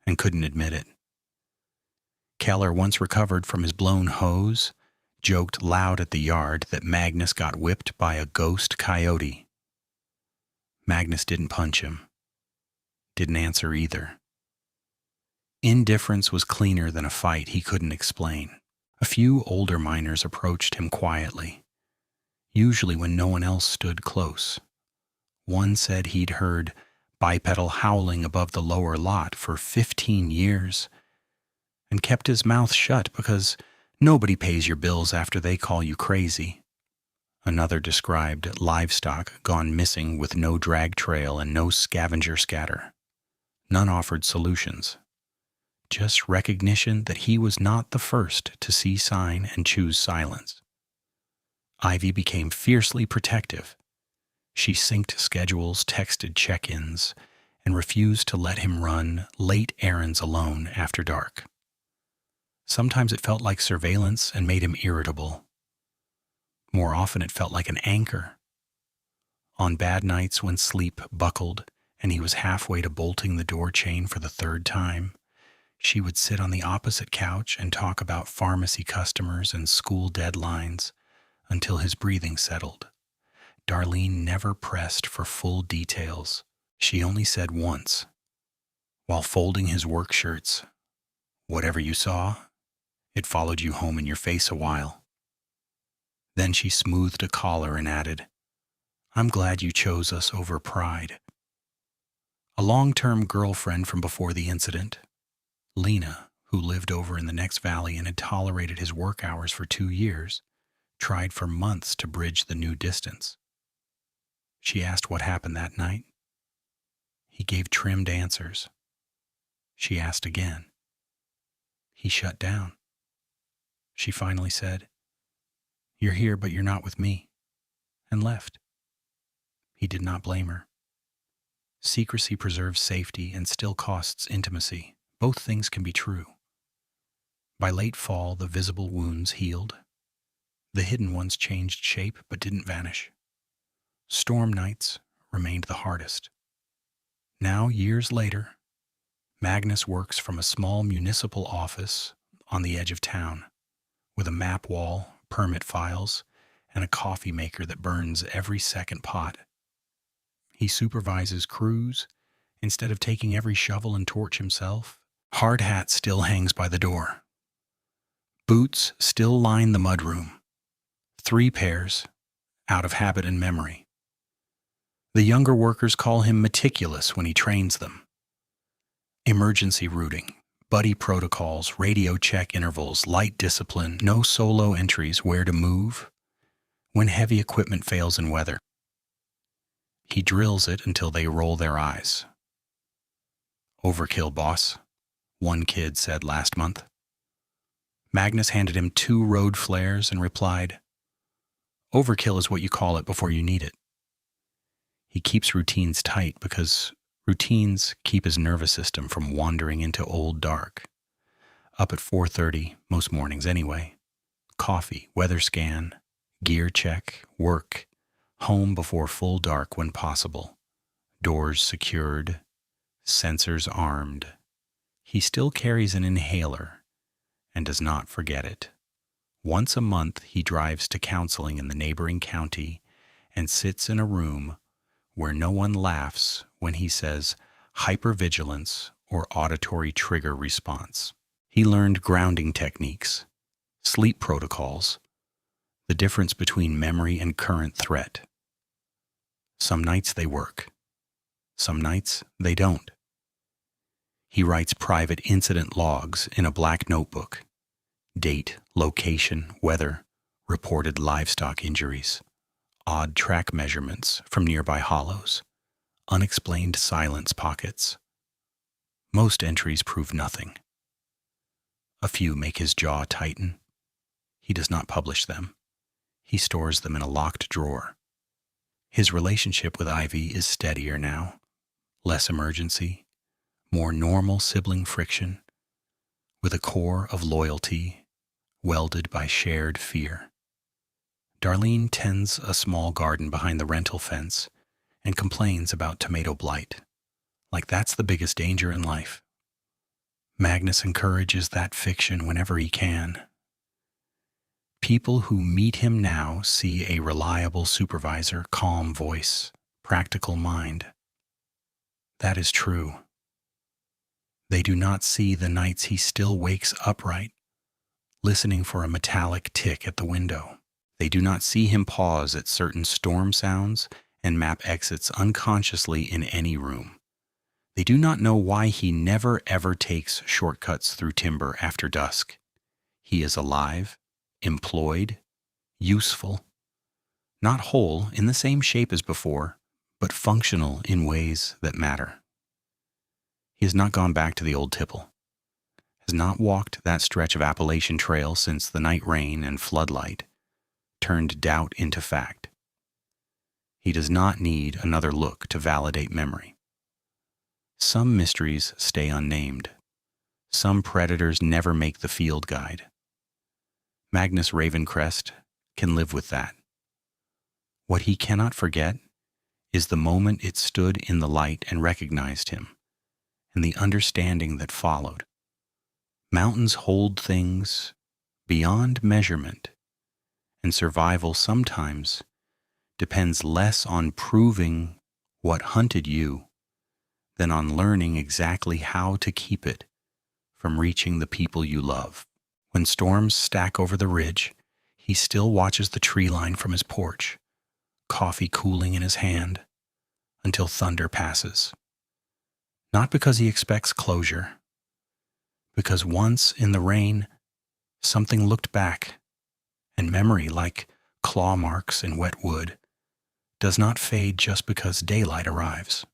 and couldn't admit it. Keller, once recovered from his blown hose, joked loud at the yard that Magnus got whipped by a ghost coyote. Magnus didn't punch him. Didn't answer either. Indifference was cleaner than a fight he couldn't explain. A few older miners approached him quietly, usually when no one else stood close. One said he'd heard bipedal howling above the lower lot for 15 years and kept his mouth shut because nobody pays your bills after they call you crazy. Another described livestock gone missing with no drag trail and no scavenger scatter. None offered solutions. Just recognition that he was not the first to see sign and choose silence. Ivy became fiercely protective. She synced schedules, texted check-ins, and refused to let him run late errands alone after dark. Sometimes it felt like surveillance and made him irritable. More often it felt like an anchor. On bad nights when sleep buckled and he was halfway to bolting the door chain for the 3rd time, she would sit on the opposite couch and talk about pharmacy customers and school deadlines until his breathing settled. Darlene never pressed for full details. She only said once, while folding his work shirts, "Whatever you saw, it followed you home in your face a while." Then she smoothed a collar and added, "I'm glad you chose us over pride." A long-term girlfriend from before the incident, Lena, who lived over in the next valley and had tolerated his work hours for 2 years, tried for months to bridge the new distance. She asked what happened that night. He gave trimmed answers. She asked again. He shut down. She finally said, "You're here, but you're not with me," and left. He did not blame her. Secrecy preserves safety and still costs intimacy. Both things can be true. By late fall, the visible wounds healed. The hidden ones changed shape but didn't vanish. Storm nights remained the hardest. Now, years later, Magnus works from a small municipal office on the edge of town, with a map wall, permit files, and a coffee maker that burns every second pot. He supervises crews instead of taking every shovel and torch himself. Hard hat still hangs by the door. Boots still line the mudroom. 3 pairs, out of habit and memory. The younger workers call him meticulous when he trains them. Emergency routing, buddy protocols, radio check intervals, light discipline, no solo entries, where to move when heavy equipment fails in weather. He drills it until they roll their eyes. "Overkill, boss," one kid said last month. Magnus handed him 2 road flares and replied, "Overkill is what you call it before you need it." He keeps routines tight because routines keep his nervous system from wandering into old dark. Up at 4:30, most mornings anyway. Coffee, weather scan, gear check, work, home before full dark when possible. Doors secured, sensors armed. He still carries an inhaler and does not forget it. Once a month, he drives to counseling in the neighboring county and sits in a room where no one laughs when he says hypervigilance or auditory trigger response. He learned grounding techniques, sleep protocols, the difference between memory and current threat. Some nights they work. Some nights they don't. He writes private incident logs in a black notebook. Date, location, weather, reported livestock injuries, odd track measurements from nearby hollows, unexplained silence pockets. Most entries prove nothing. A few make his jaw tighten. He does not publish them. He stores them in a locked drawer. His relationship with Ivy is steadier now. Less emergency, more normal sibling friction, with a core of loyalty welded by shared fear. Darlene tends a small garden behind the rental fence and complains about tomato blight, like that's the biggest danger in life. Magnus encourages that fiction whenever he can. People who meet him now see a reliable supervisor, calm voice, practical mind. That is true. They do not see the nights he still wakes upright, listening for a metallic tick at the window. They do not see him pause at certain storm sounds and map exits unconsciously in any room. They do not know why he never ever takes shortcuts through timber after dusk. He is alive, employed, useful, not whole in the same shape as before, but functional in ways that matter. He has not gone back to the old tipple, has not walked that stretch of Appalachian trail since the night rain and floodlight turned doubt into fact. He does not need another look to validate memory. Some mysteries stay unnamed. Some predators never make the field guide. Magnus Ravencrest can live with that. What he cannot forget is the moment it stood in the light and recognized him, and the understanding that followed. Mountains hold things beyond measurement, and survival sometimes depends less on proving what hunted you than on learning exactly how to keep it from reaching the people you love. When storms stack over the ridge, he still watches the tree line from his porch, coffee cooling in his hand, until thunder passes. Not because he expects closure, because once in the rain, something looked back, and memory, like claw marks in wet wood, does not fade just because daylight arrives.